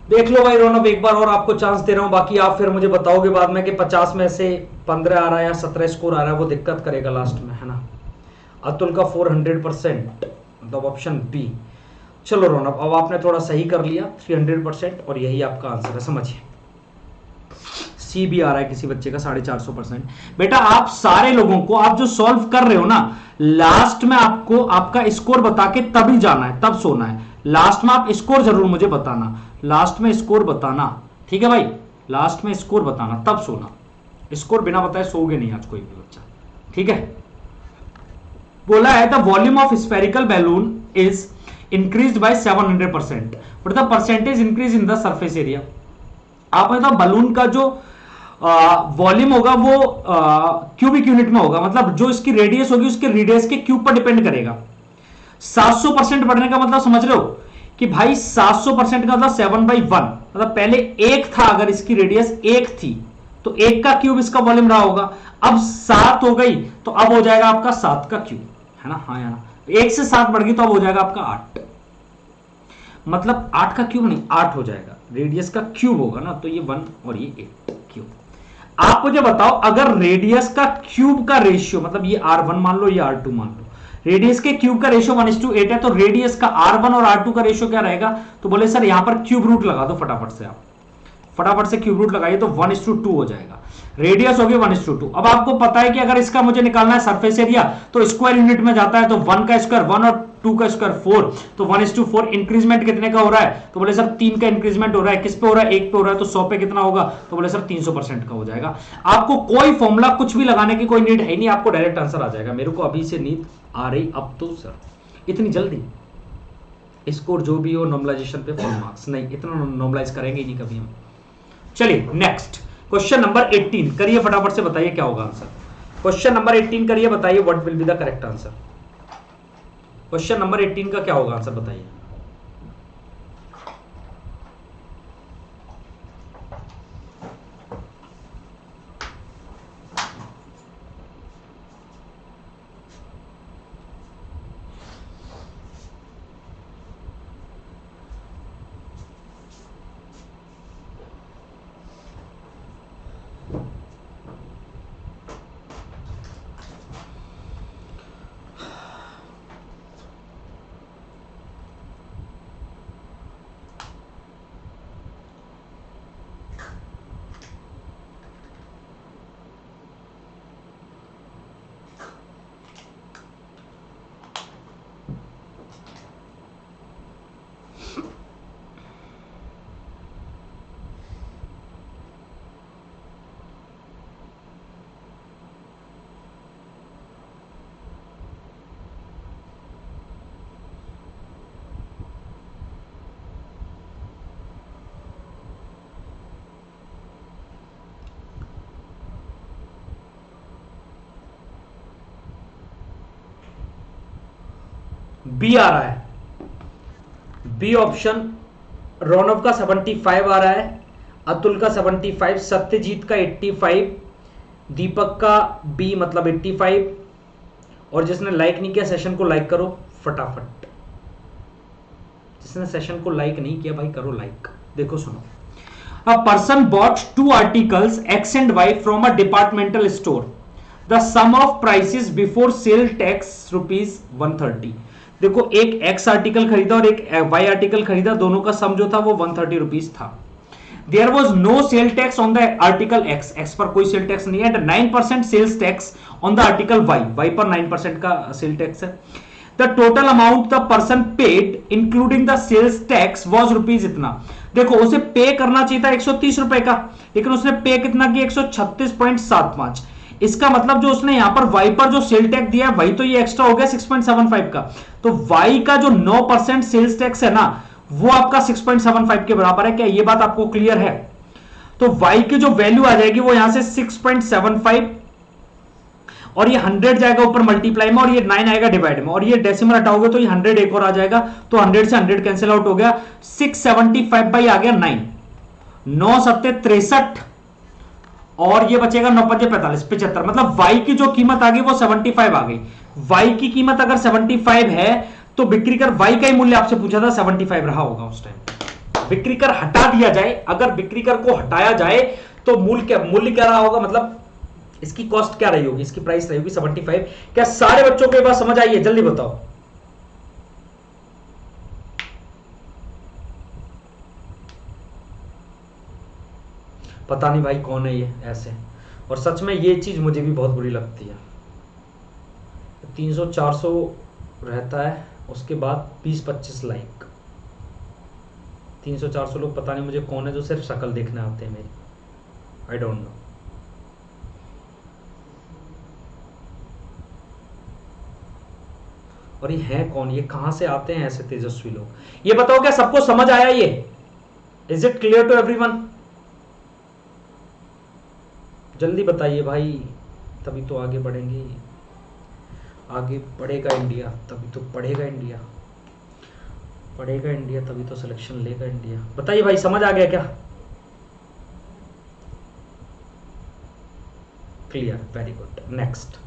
देख लो भाई रोनब, एक बार और आपको चांस दे रहा हूं, बाकी आप फिर मुझे बताओगे बाद में कि 50 में से 15 आ रहा है या 17 स्कोर आ रहा है, वो दिक्कत करेगा लास्ट में, है ना। अतुल का 400%, मतलब ऑप्शन बी। चलो रोनब, अब आपने थोड़ा सही कर लिया, 300%, और यही आपका आंसर है, समझिए। सी भी आ रहा है किसी बच्चे का 450%। बेटा आप सारे लोगों को, आप जो सॉल्व कर रहे हो ना, लास्ट में आपको आपका स्कोर बता के तभी जाना है, तब सोना है। लास्ट में आप स्कोर जरूर मुझे बताना, लास्ट में स्कोर बताना, ठीक है भाई, लास्ट में स्कोर बताना तब सोना, स्कोर बिना बताए सोओगे नहीं आज कोई भी बच्चा, ठीक है। बोला है the volume of spherical balloon is increased by 700%, but the percentage increase in the surface area. आप मतलब बलून का जो वॉल्यूम होगा वो क्यूबिक यूनिट में होगा, मतलब जो इसकी रेडियस होगी उसके रेडियस के क्यूब पर डिपेंड करेगा। 700% बढ़ने का मतलब समझ रहे हो कि भाई 700% का मतलब 7/1, मतलब पहले 1 था, अगर इसकी रेडियस 1 थी तो 1 का क्यूब इसका वॉल्यूम रहा होगा, अब 7 हो गई तो अब हो जाएगा आपका 7 का क्यूब, है ना। हाँ यार, 1 से 7 बढ़ गई तो अब हो जाएगा आपका 8, मतलब 8 का क्यूब नहीं 8 हो जाएगा, रेडियस का क्यूब होगा ना, तो ये 1 और ये 8 क्यूब। आप मुझे बताओ, अगर रेडियस का क्यूब का रेशियो, मतलब ये R1 मान लो, ये R2 मान लो, रेडियस के क्यूब का रेशियो 1:8 है, तो रेडियस का R1 और R2 का रेशियो क्या रहेगा? तो बोले सर यहां पर क्यूब रूट लगा दो फटाफट से, आप फटाफट से क्यूब रूट लगाइए तो 1:2 हो जाएगा, रेडियस होगी 1:2। अब आपको पता है कि अगर इसका मुझे निकालना है सरफेस एरिया तो स्क्वायर यूनिट में जाता है, तो 1 का स्क्वायर 1 और 2 का स्क्वायर 4, तो 1:4। इंक्रीजमेंट कितने का हो रहा है? तो बोले सर 3 का इंक्रीजमेंट हो रहा है, किस पे हो रहा है? 1 पे हो रहा है, तो 100 पे कितना होगा? तो बोले सर 300% का हो जाएगा। आपको कोई फॉर्मूला कुछ भी लगाने की कोई नीड है नहीं, आपको डायरेक्ट आंसर आ जाएगा। मेरे को अभी से नींद आ रही, अब तो सर इतनी जल्दी स्कोर जो भी हो नॉर्मलाइजेशन पे फुल मार्क्स नहीं, इतना नॉर्मलाइज करेंगे ही नहीं कभी हम। चलिए नेक्स्ट क्वेश्चन नंबर 18 करिए, फटाफट से बताइए क्या होगा आंसर। क्वेश्चन नंबर 18 करिए, बताइए what will be the correct answer. Question number 18 का क्या होगा आंसर, बताइए। बी आ रहा है, बी ऑप्शन। रौनव का 75 आ रहा है, अतुल का 75, सत्यजीत का 85, दीपक का बी मतलब 85। और जिसने लाइक नहीं किया सेशन को लाइक करो फटाफट। जिसने सेशन को लाइक नहीं किया भाई करो लाइक। देखो सुनो, a person bought 2 articles X and Y from a departmental store, the sum of prices before sale tax ₹130। देखो एक एक्स आर्टिकल खरीदा और एक वाई आर्टिकल खरीदा, दोनों का सम जो था वो ₹130 था। There was no sale tax on the article X, X पर कोई सेल टैक्स नहीं है, and 9% sales tax on the article Y, Y पर 9% का सेल टैक्स है। The total amount the person paid including the sales tax was rupees इतना। देखो उसे पे करना चाहिए था 130 रुपए का, लेकिन उसने पे कितना किया 136.75। इसका मतलब जो उसने यहां पर Y पर जो सेल टैक्स दिया है वही तो ये एक्स्ट्रा हो गया 6.75 का। तो Y का जो 9% सेल्स टैक्स है ना वो आपका 6.75 के बराबर है। क्या ये बात आपको क्लियर है? तो y की जो वैल्यू आ जाएगी वो यहां से 6.75 और ये 100 जाएगा ऊपर मल्टीप्लाई में और ये 9 आएगा डिवाइड में और ये डेसिमल हटाओगे तो ये 100 एक और आ जाएगा। तो 100 से 100 कैंसिल आउट हो गया, 675 बाई आ गया 9, 9 सत्ते 63 और ये बचेगा 9 पंजे 45, 75। मतलब y की जो कीमत आ गई वो 75 आ गई। y की कीमत अगर 75 है तो बिक्री कर y का ही मूल्य आपसे पूछा था 75 रहा होगा उस टाइम। बिक्री कर हटा दिया जाए, अगर बिक्री कर को हटाया जाए तो मूल्य क्या रहा होगा, मतलब इसकी कॉस्ट क्या रही होगी, इसकी प्राइस रही होगी 75। क्या सारे बच्चों को ये बात समझ आई है? जल्दी बताओ। पता नहीं भाई कौन है ये ऐसे, और सच में ये चीज मुझे भी बहुत बुरी लगती है। 300-400 रहता है, उसके बाद 20-25 लाइक। 300-400 लोग पता नहीं मुझे कौन है जो सिर्फ शक्ल देखने आते हैं मेरी, आई डोंट नो। और ये है कौन, ये कहां से आते हैं ऐसे तेजस्वी लोग? ये बताओ क्या सबको समझ आया ये? Is it clear to everyone? जल्दी बताइए भाई, तभी तो आगे बढ़ेंगे। आगे बढ़ेगा इंडिया, तभी तो पढ़ेगा इंडिया, पढ़ेगा इंडिया तभी तो सिलेक्शन लेगा इंडिया। बताइए भाई समझ आ गया क्या? Clear, very good. नेक्स्ट,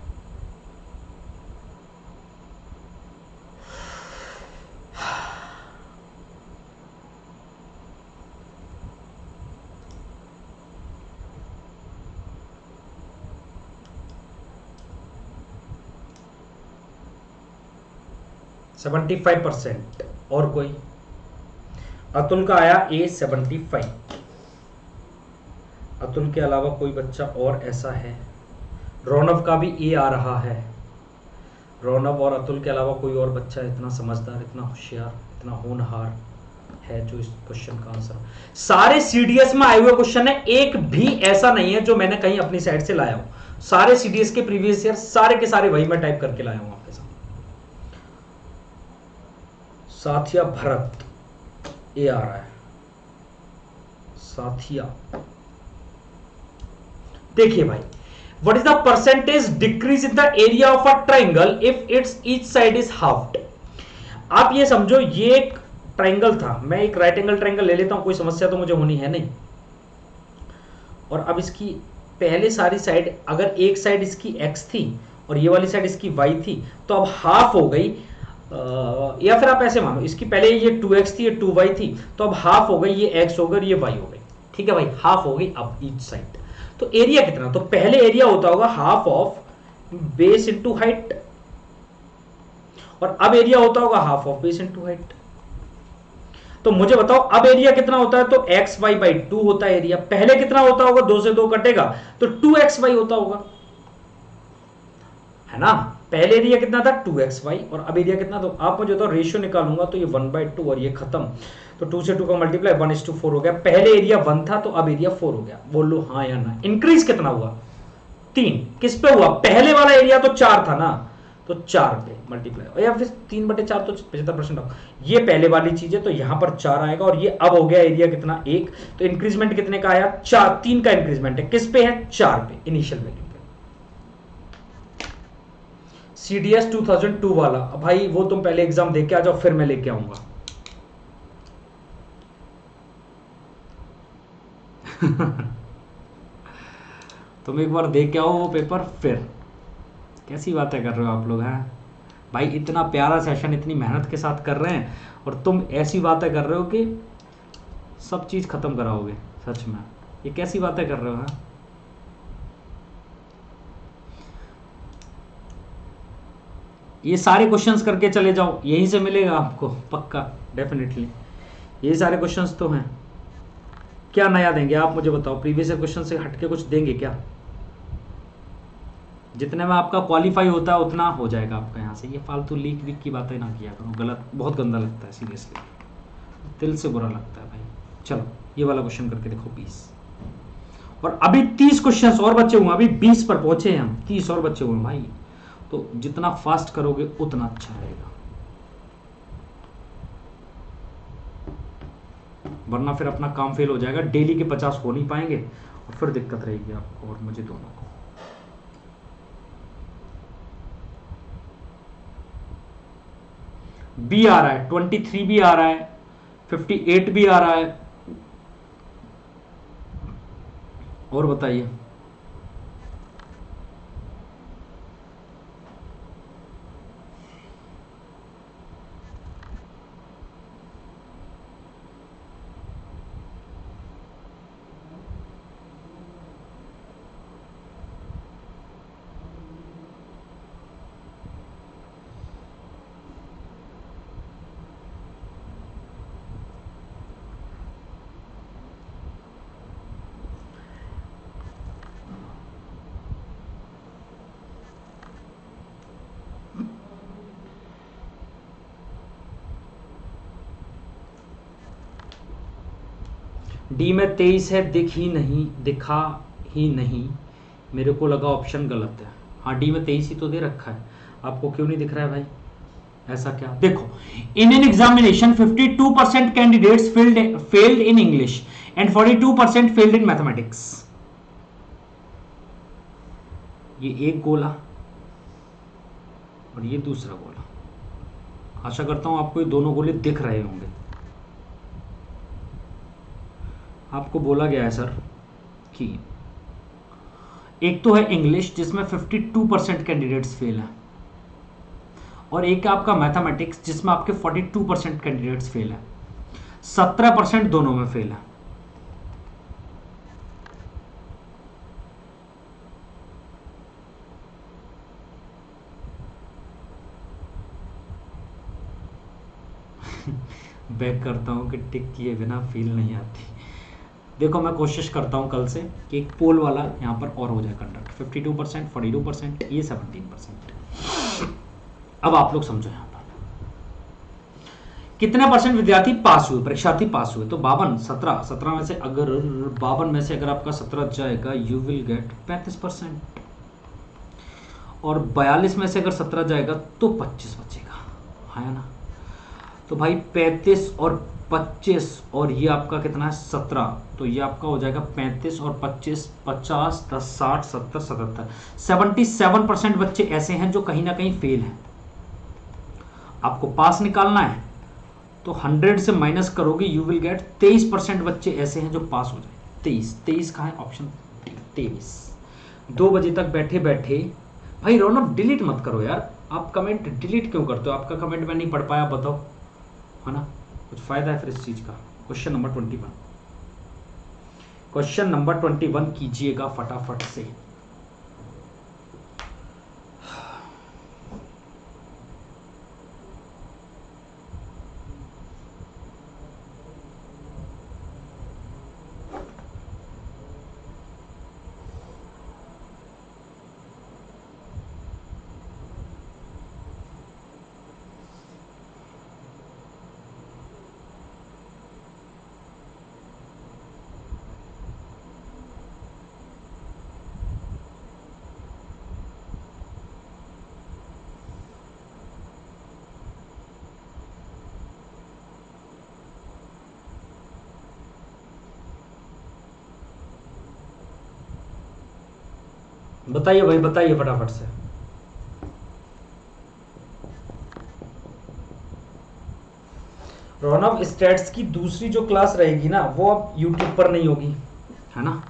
%75। और कोई? अतुल का आया A75। अतुल के अलावा कोई बच्चा और ऐसा है? रौनव का भी A आ रहा है। रौनव और अतुल के अलावा कोई और बच्चा इतना समझदार, इतना होशियार, इतना होनहार है जो इस क्वेश्चन का आंसर? सारे सीडीएस में आए हुए क्वेश्चन है, एक भी ऐसा नहीं है जो मैंने कहीं अपनी साइड से लाया हूं। सारे सीडीएस के प्रीवियस ईयर सारे के सारे वही मैं टाइप करके लाया हूं आपके साथ। साथिया भरत ए आ रहा है, साथिया। देखिए भाई, what is the percentage decrease in the area of a triangle if it's each side is halved? आप ये समझो ये एक ट्राइंगल था, मैं एक राइट एंगल ट्राइंगल ले लेता हूं, कोई समस्या तो मुझे होनी है नहीं। और अब इसकी पहले सारी साइड, अगर एक साइड इसकी x थी और ये वाली साइड इसकी y थी, तो अब हाफ हो गई। या फिर आप ऐसे मानो, इसकी पहले ये 2x थी, ये 2y थी, तो अब हाफ हो गई, ये x हो गई और ये y हो गई। ठीक है भाई, हाफ हो गई अब ईच साइड। तो एरिया कितना? तो पहले एरिया होता होगा half of base into height, और अब एरिया होता होगा half of base into height. तो मुझे बताओ अब एरिया कितना होता है? तो xy/2 होता है एरिया। पहले कितना होता होगा? 2 से 2 कटेगा तो 2xy होता होगा, है ना? पहले एरिया कितना था? 2xy, और अब एरिया कितना? तो आप मुझे तो रेशियो निकालूंगा तो ये 1/2 और ये खत्म, तो 2 से 2 का मल्टीप्लाई 1:4 हो गया। पहले एरिया 1 था तो अब एरिया 4 हो गया। बोलो हाँ या ना? इंक्रीज कितना हुआ? 3। किस पे हुआ? पहले वाला एरिया तो 4 था ना, तो 4 पे मल्टीप्लाई, या फिर 3/4 तो 75%। ये पहले वाली चीज है तो यहां पर 4 आएगा, और ये अब हो गया एरिया कितना? 1। तो इंक्रीजमेंट कितने का आया? 4, 3 का इंक्रीजमेंट है। किस पे है? 4 पे, इनिशियल वैल्यू पे। CDS 2002 वाला, भाई वो तुम पहले एग्जाम दे के आ जाओ, फिर मैं लेके आऊंगा। तुम एक बार दे के आओ वो पेपर, फिर कैसी बातें कर रहे हो आप लोग हैं भाई। इतना प्यारा सेशन इतनी मेहनत के साथ कर रहे हैं और तुम ऐसी बातें कर रहे हो कि सब चीज खत्म कराओगे। सच में ये कैसी बातें कर रहे हो हैं। ये सारे क्वेश्चंस करके चले जाओ, यहीं से मिलेगा आपको पक्का, डेफिनेटली। ये सारे क्वेश्चंस तो हैं। क्या नया देंगे आप मुझे बताओ, प्रीवियस क्वेश्चन से हटके कुछ देंगे क्या? जितने में आपका क्वालिफाई होता है उतना हो जाएगा आपका यहाँ से। ये फालतू लीक वीक की बातें ना किया करो, गलत, बहुत गंदा लगता है सीरियसली, दिल से बुरा लगता है भाई। चलो ये वाला क्वेश्चन करके देखो 20, और अभी 30 क्वेश्चंस और बचे हुए, अभी 20 पर पहुंचे हैं हम, 30 और बचे हुए भाई। तो जितना फास्ट करोगे उतना अच्छा रहेगा, वरना फिर अपना काम फेल हो जाएगा। डेली के 50 हो नहीं पाएंगे और फिर दिक्कत रहेगी आपको और मुझे दोनों को। बी आ रहा है, 23 भी आ रहा है, 58 भी आ रहा है। और बताइए। डी में 23 है, दिखा ही नहीं, मेरे को लगा ऑप्शन गलत है। हाँ डी में 23 ही तो दे रखा है, आपको क्यों नहीं दिख रहा है भाई? ऐसा क्या? देखो, in an examination 52% candidates failed in English and 42% failed in mathematics. ये एक गोला और ये दूसरा गोला। आशा करता हूं आपको ये दोनों गोले दिख रहे होंगे। आपको बोला गया है सर कि एक तो है इंग्लिश जिसमें 52% कैंडिडेट्स फेल हैं, और एक है आपका मैथमेटिक्स जिसमें आपके 42% कैंडिडेट्स फेल हैं, 17% दोनों में फेल है। बैक करता हूं कि टिक किए बिना फील नहीं आती। देखो मैं कोशिश करता हूं कल से कि एक पोल वाला यहां पर और हो जाए कंडक्ट। 52%, 42%, ये 17%। अब आप लोग समझो यहां पर कितने परसेंट विद्यार्थी पास हुए, परीक्षार्थी पास हुए? तो 52, 17 में से अगर 52 में से अगर आपका 17 जाएगा यू विल गेट 35%, और 42 में से अगर 17 जाएगा तो 25 बचेगा, है ना? तो भाई 35 और 25 और ये आपका कितना है 17, तो ये आपका हो जाएगा 35 और 25, 50, 10, 60, 70, 77, 77% बच्चे ऐसे हैं जो कहीं ना कहीं फेल हैं। आपको पास निकालना है तो 100 से माइनस करोगे, यू विल गेट 23% बच्चे ऐसे हैं जो पास हो जाए। 23 कहाँ है? ऑप्शन 23। 2 बजे तक बैठे बैठे भाई रौनक डिलीट मत करो यार, आप कमेंट डिलीट क्यों करते हो? आपका कमेंट मैं नहीं पढ़ पाया, बताओ, है ना? कुछ फायदा है फिर इस चीज का? क्वेश्चन नंबर 21, क्वेश्चन नंबर 21 कीजिएगा फटाफट से। बताइए भाई, बताइए फटाफट से। रोनव, स्टैट्स की दूसरी जो क्लास रहेगी ना वो अब यूट्यूब पर नहीं होगी, है ना।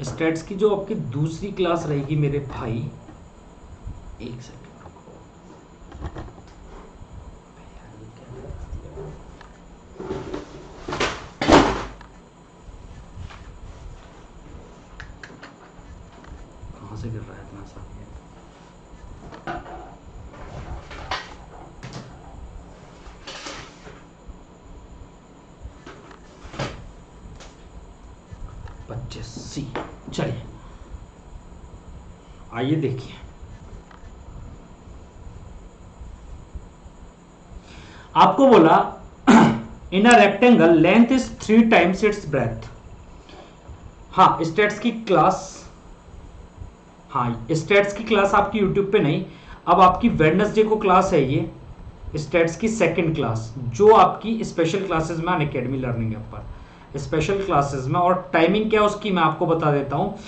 स्टैट्स की जो आपकी दूसरी क्लास रहेगी मेरे भाई, एक सेकंड रुको, कहाँ से गिर रहा है इतना सा। सी, चलिए आइए देखिए, आपको बोला in a rectangle length is 3 times its breadth. हाँ स्टेट्स की क्लास, हाँ स्टेट्स की क्लास आपकी यूट्यूब पे नहीं, अब आपकी वेडनेसडे को क्लास है ये स्टेट्स की सेकंड क्लास, जो आपकी स्पेशल क्लासेस में अनअकैडमी लर्निंग ऐप पर स्पेशल क्लासेस में। और टाइमिंग क्या है उसकी मैं आपको बता देता हूँ,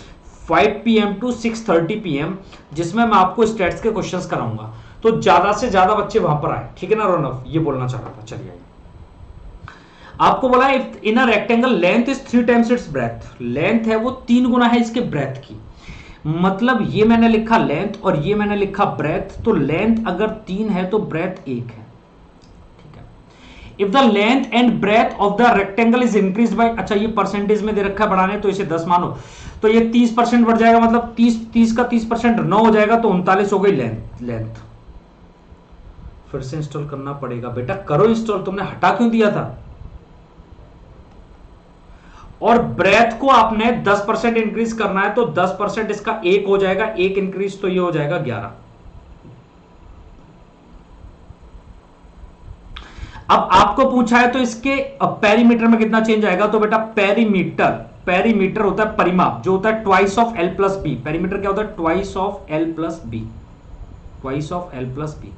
5 PM टू 6:30 PM, जिसमें मैं आपको स्टेट्स के क्वेश्चंस कराऊंगा। तो ज्यादा से ज्यादा बच्चे वहां पर आए, ठीक है ना रोनव, ये बोलना चाह रहा था। चलिए आपको बोला in a rectangle length is 3 times its breadth, length है वो 3 गुना है इसके ब्रेथ की, मतलब ये मैंने लिखा लेंथ और ये मैंने लिखा ब्रेथ, तो लेंथ अगर 3 है तो ब्रेथ 1 है। If the length and breadth of the rectangle is increase by, अच्छा ये परसेंटेज में दे रखा है बढ़ाने, तो इसे 10 मानो, तो ये 30% बढ़ जाएगा, मतलब 30 का 30% 9 हो जाएगा, तो 39 हो गई लेंथ। फिर से इंस्टॉल करना पड़ेगा बेटा, करो इंस्टॉल, तुमने हटा क्यों दिया था। और ब्रेथ को आपने 10% इंक्रीज करना है, तो 10% इसका 1 हो जाएगा, 1 इंक्रीज तो ये हो जाएगा 11। अब आपको पूछा है तो इसके पेरीमीटर में कितना चेंज आएगा, तो बेटा पेरीमीटर होता है परिमाप, जो होता है twice of L plus B. Perimeter क्या होता है, twice of L plus B, twice of L plus B.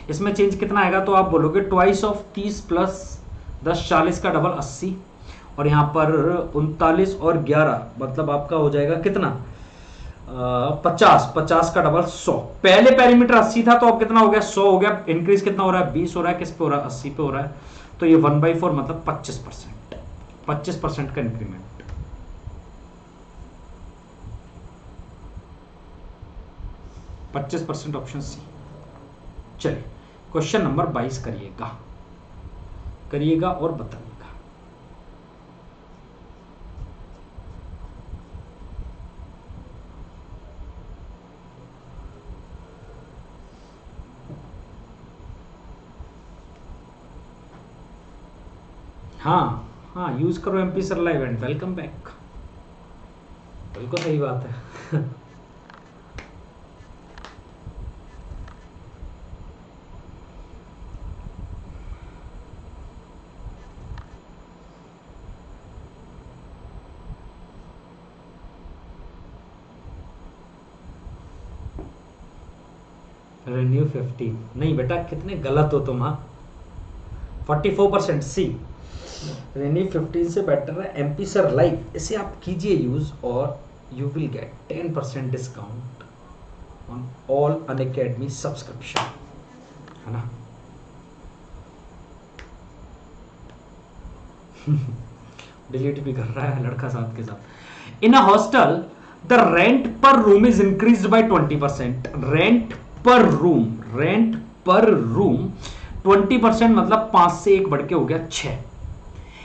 इसमें चेंज कितना आएगा, तो आप बोलोगे ट्वाइस ऑफ 30 प्लस 10 40 का डबल 80, और यहां पर 39 और 11 मतलब आपका हो जाएगा कितना 50 का डबल 100। पहले पेरीमीटर 80 था, तो अब कितना हो गया 100 हो गया, इंक्रीज कितना हो रहा है 20 हो रहा है, किस पे हो रहा है 80 पे हो रहा है, तो ये 1/4 मतलब 25% का इंक्रीमेंट। %, Option C. चलिए क्वेश्चन नंबर 22 करिएगा और बताइएगा। हाँ यूज करो MP sir live and welcome back, बिल्कुल सही बात है। रेन्यू 15 नहीं बेटा, कितने गलत हो तुम। हाँ 44% सी, रेन्यू 15 से बेटर है MP सर लाइव, इसे आप कीजिए यूज और you will get 10% discount on all Unacademy subscription, है ना। डिलीट भी कर रहा है लड़का साथ के साथ। इन अ हॉस्टल द रेंट पर room is increased by 20%, rent पर रूम 20% मतलब 5 से 1 बढ़ के हो गया 6।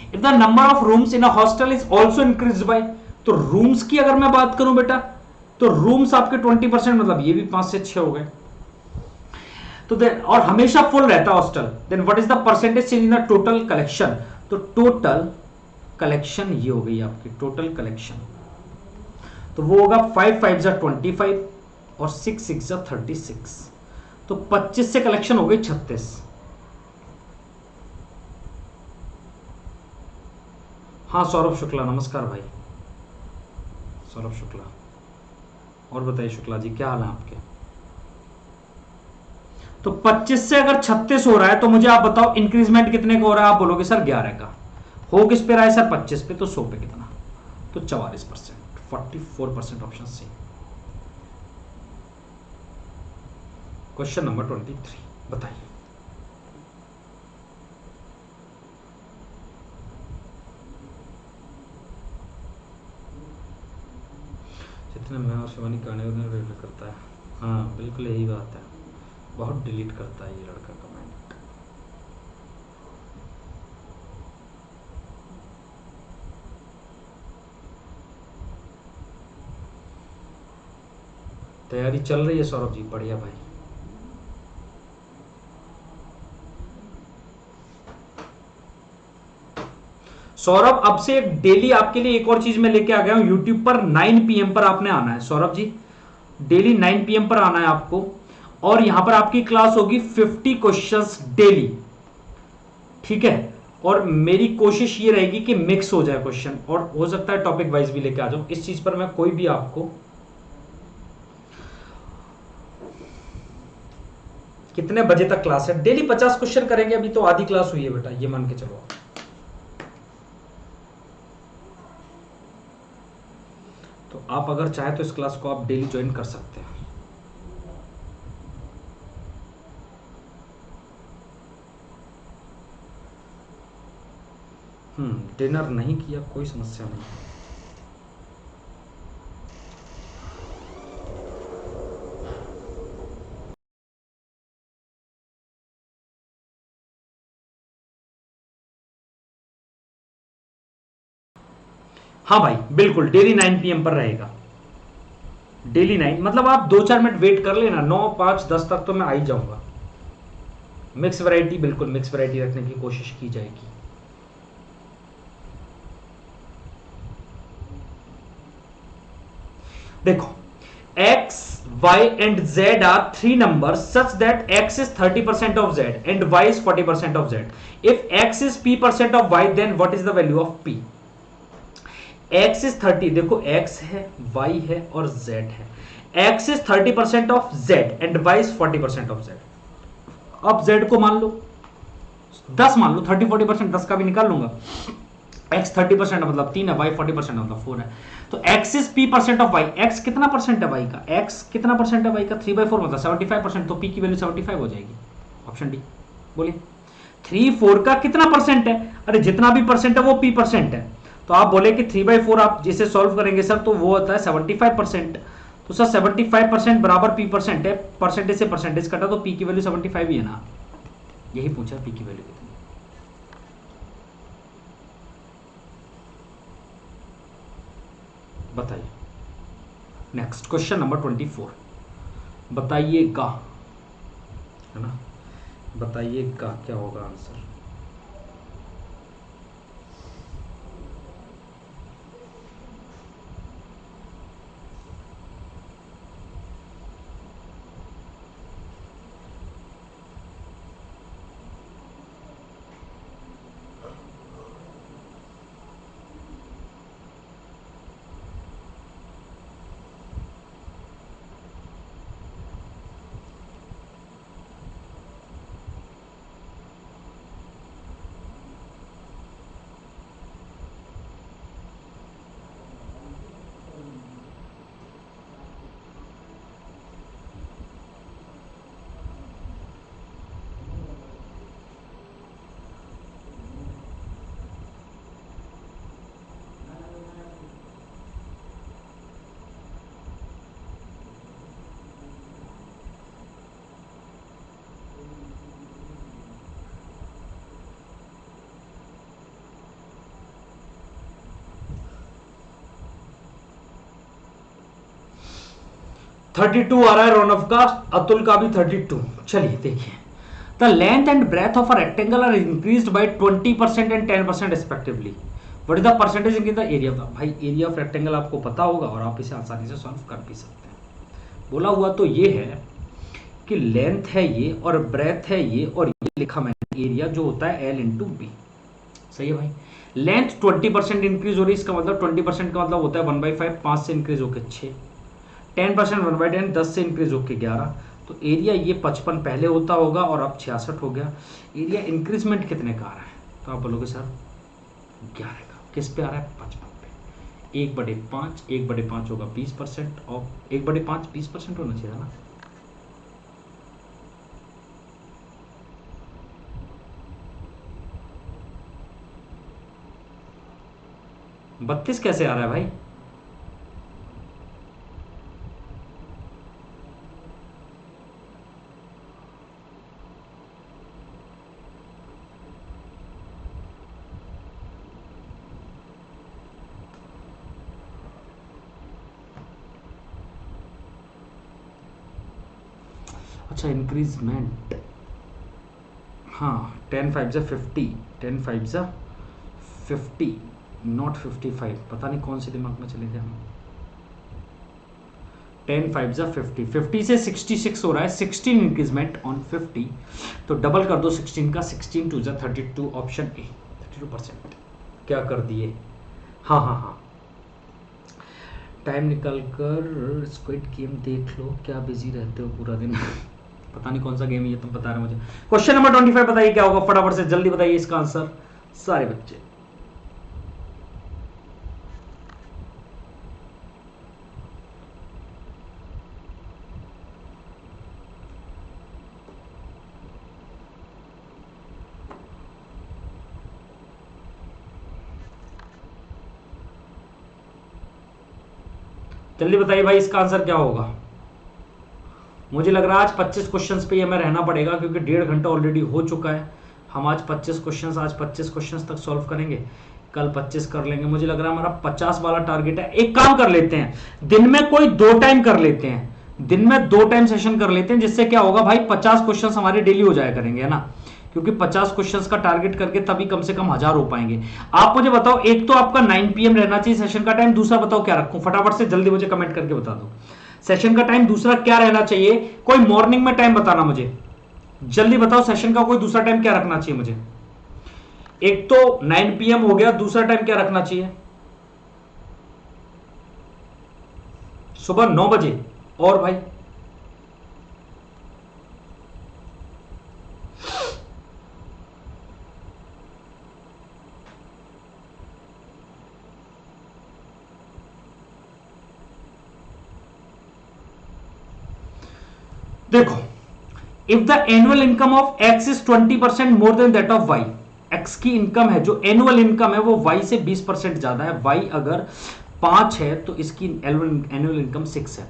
If the number of rooms in a hostel is also increase by, तो रूम्स की अगर मैं बात करूं बेटा, तो रूम्स आपके 20% मतलब ये भी 5 से 6 हो गए, तो और हमेशा फुल रहता है hostel. Then what is the percentage change in the total collection, तो टोटल कलेक्शन ये हो गई आपकी टोटल कलेक्शन, तो वो होगा 5 5 जा 25 और 6 6 जा 36, तो 25 से कलेक्शन हो गई 36। हाँ सौरभ शुक्ला, नमस्कार भाई सौरभ शुक्ला। और बताइए शुक्ला जी क्या हाल है आपके। तो 25 से अगर 36 हो रहा है, तो मुझे आप बताओ इंक्रीजमेंट कितने का हो रहा है, आप बोलोगे सर 11 का। हो किस पे रहा है सर 25 पे, तो 100 पे कितना, तो 44%, 44% ऑप्शन सी। क्वेश्चन नंबर 23 बताइए। कितने मैं और शिवानी कहानी डिलीट करता है। हाँ बिल्कुल यही बात है, बहुत डिलीट करता है ये लड़का कमेंट। तैयारी चल रही है सौरभ जी, बढ़िया भाई। सौरभ अब से डेली आपके लिए एक और चीज मैं लेके आ गया हूं, यूट्यूब पर 9 PM पर आपने आना है सौरभ जी, डेली 9 PM पर आना है आपको, और यहां पर आपकी क्लास होगी 50 क्वेश्चंस डेली, ठीक है। और मेरी कोशिश ये रहेगी कि मिक्स हो जाए क्वेश्चन, और हो सकता है टॉपिक वाइज भी लेके आ जाऊं, इस चीज पर मैं कोई भी आपको। कितने बजे तक क्लास है? डेली 50 क्वेश्चन करेंगे, अभी तो आधी क्लास हुई है बेटा, ये मान के चलो। तो आप अगर चाहे तो इस क्लास को आप डेली ज्वाइन कर सकते हैं। डिनर नहीं किया, कोई समस्या नहीं। हाँ भाई बिल्कुल, डेली 9 PM पर रहेगा, डेली 9, मतलब आप 2-4 मिनट वेट कर लेना, 9, 5, 10 तक तो मैं आ ही जाऊंगा। मिक्स वैरायटी, बिल्कुल मिक्स वैरायटी रखने की कोशिश की जाएगी। देखो x, y and z are three numbers such that x is 30% of z and y is 40% of z. If x is p% of y, then what is the value of p? x is 30, देखो x है, y है और z है। x is 30% of z and y is 40% of z. अब z को मान लो 10 मान लो, 30-40%, 10 का भी निकाल लूंगा। x 30% मतलब 3 है, y 40% मतलब 4 है। तो x is p% of y, x कितना परसेंट है y का, x कितना परसेंट है y का, 3/4 मतलब 75%, तो p की वैल्यू 75 हो जाएगी, ऑप्शन डी। बोलिए 3/4 का कितना परसेंट है? अरे जितना भी परसेंट है वो p% है, तो आप बोले कि 3/4 आप जिसे सॉल्व करेंगे सर तो वो होता है 75%, तो सर 75% बराबर p% है, परसेंटेज से परसेंटेज कटा तो p की वैल्यू 75 ही है ना, यही पूछा p की वैल्यू कितनी। बताइए, नेक्स्ट क्वेश्चन नंबर 24, बताइएगा, है ना, बताइएगा क्या होगा आंसर। थर्टी टू आ रहा है रौनक का, अतुल का भी 32। चलिए देखिए, the length and breadth of a rectangle are increased by 20% and 10% respectively, what is the percentage in the area of the. भाई एरिया ऑफ रेक्टेंगल आपको पता होगा और आप इसे आसानी से सॉल्व कर भी सकते हैं। बोला हुआ तो ये है कि लेंथ है ये और ब्रेथ है ये, और ये लिखा मैंने एरिया जो होता है L इंटू बी, सही है भाई। लेंथ 20% इंक्रीज हो रही है, इसका मतलब 20% का मतलब होता है 1/5, 5 से इंक्रीज होकर 6, 10% 1/10, 10 से इंक्रीज होकर 11, तो एरिया ये 55 पहले होता होगा और अब 66 हो गया। एरिया इंक्रीजमेंट कितने का आ रहा है, तो आप बोलोगे सर 11 का, किस पे आ रहा है, 55 पे। 1/5, 1/5 होगा 20%, और 1/5 20% होना चाहिए ना। बत्तीस कैसे आ रहा है भाई, अच्छा इंक्रीजमेंट, हाँ 10 5 जा 50, 10 5 जा 50 नॉट 55, पता नहीं कौन से दिमाग में चले गए हम। 10 5 जा 50, 50 से 66 हो रहा है, 16 इंक्रीजमेंट ऑन 50, तो डबल कर दो 16 का, 16 2 जा 32, ऑप्शन ए 32%। क्या कर दिए, हाँ हाँ हाँ। टाइम निकल कर स्क्विड गेम देख लो, क्या बिजी रहते हो पूरा दिन पता नहीं कौन सा गेम है ये, तुम बता रहे मुझे। क्वेश्चन नंबर 25 बताइए क्या होगा, फटाफट से जल्दी बताइए इसका आंसर सारे बच्चे। जल्दी बताइए भाई इसका आंसर क्या होगा। मुझे लग रहा है आज 25 क्वेश्चंस पे ये हमें रहना पड़ेगा, क्योंकि 1.5 घंटा ऑलरेडी हो चुका है। हम आज 25 क्वेश्चंस तक सॉल्व करेंगे, कल 25 कर लेंगे। मुझे लग रहा है हमारा 50 वाला टारगेट है। एक काम कर लेते हैं, दिन में कोई 2 टाइम कर लेते हैं, दिन में 2 टाइम सेशन कर लेते हैं, जिससे क्या होगा भाई 50 क्वेश्चन हमारे डेली हो जाया करेंगे, है ना। क्योंकि 50 क्वेश्चंस का टारगेट करके तभी कम से कम 1000 हो पाएंगे। आप मुझे बताओ, एक तो आपका 9 PM रहना चाहिए सेशन का टाइम, दूसरा बताओ क्या रखूं, फटाफट से जल्दी मुझे कमेंट करके बता दो सेशन का टाइम दूसरा क्या रहना चाहिए। कोई मॉर्निंग में टाइम बताना मुझे, जल्दी बताओ सेशन का कोई दूसरा टाइम क्या रखना चाहिए मुझे। एक तो 9 PM हो गया, दूसरा टाइम क्या रखना चाहिए, सुबह 9 बजे। और भाई देखो, if the annual income of X is 20% more than that of Y, X की इनकम है जो एनुअल इनकम है वो वाई से 20% ज्यादा है। वाई अगर 5 है तो इसकी एनुअल इनकम 6 है।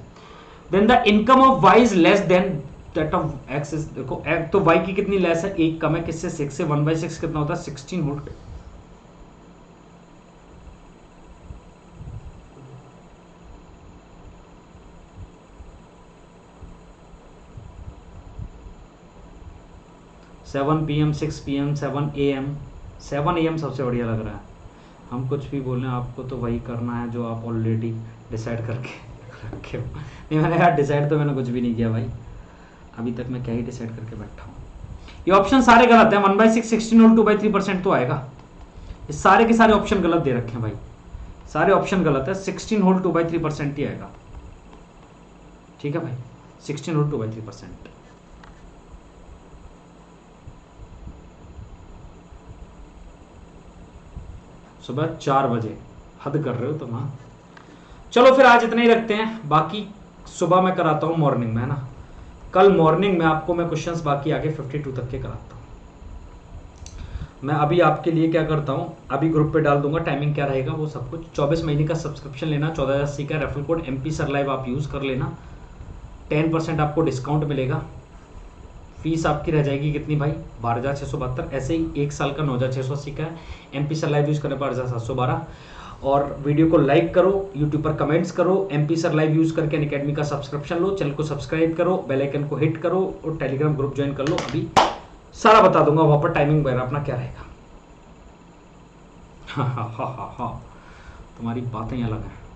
Then the income of Y is less than that of X is, देखो तो वाई की कितनी लेस है, 1 कम है, किससे 6 से। 1/6 कितना होता है, 16 whole 7 PM 6 PM 7 AM 7 AM सबसे बढ़िया लग रहा है। हम कुछ भी बोल रहे हैं, आपको तो वही करना है जो आप ऑलरेडी डिसाइड करके रखे हो। नहीं मैंने यार डिसाइड तो मैंने कुछ भी नहीं किया भाई, अभी तक मैं क्या ही डिसाइड करके बैठा हूँ। ये ऑप्शन सारे गलत हैं। 1/6 16 और 2/3% तो आएगा। ये सारे के सारे ऑप्शन गलत दे रखे हैं भाई, सारे ऑप्शन गलत है। 16 होल 2/3% ही आएगा, ठीक है भाई, 16 होल 2/3%। सुबह 4 बजे, हद कर रहे हो तुम। हाँ चलो फिर आज इतना ही रखते हैं, बाकी सुबह मैं कराता हूँ मॉर्निंग में, है ना। कल मॉर्निंग में आपको मैं क्वेश्चंस बाकी आगे 52 तक के कराता हूँ। मैं अभी आपके लिए क्या करता हूँ, अभी ग्रुप पे डाल दूंगा टाइमिंग क्या रहेगा वो सब कुछ। 24 महीने का सब्सक्रिप्शन लेना, 1480 का referral code MP sir live आप यूज़ कर लेना, 10% आपको डिस्काउंट मिलेगा। फीस आपकी रह जाएगी कितनी भाई, 12,672। ऐसे ही 1 साल का 9,680 का है। MP सर लाइव यूज़ करने पर 12,712। और वीडियो को लाइक करो, यूट्यूब पर कमेंट्स करो, MP सर लाइव यूज़ करके अनअकैडमी का सब्सक्रिप्शन लो, चैनल को सब्सक्राइब करो, बेल आइकन को हिट करो और टेलीग्राम ग्रुप ज्वाइन कर लो। अभी सारा बता दूंगा वहाँ पर टाइमिंग वगैरह अपना क्या रहेगा। हाँ हाँ हाँ हाँ हाँ, तुम्हारी बातें अलग हैं।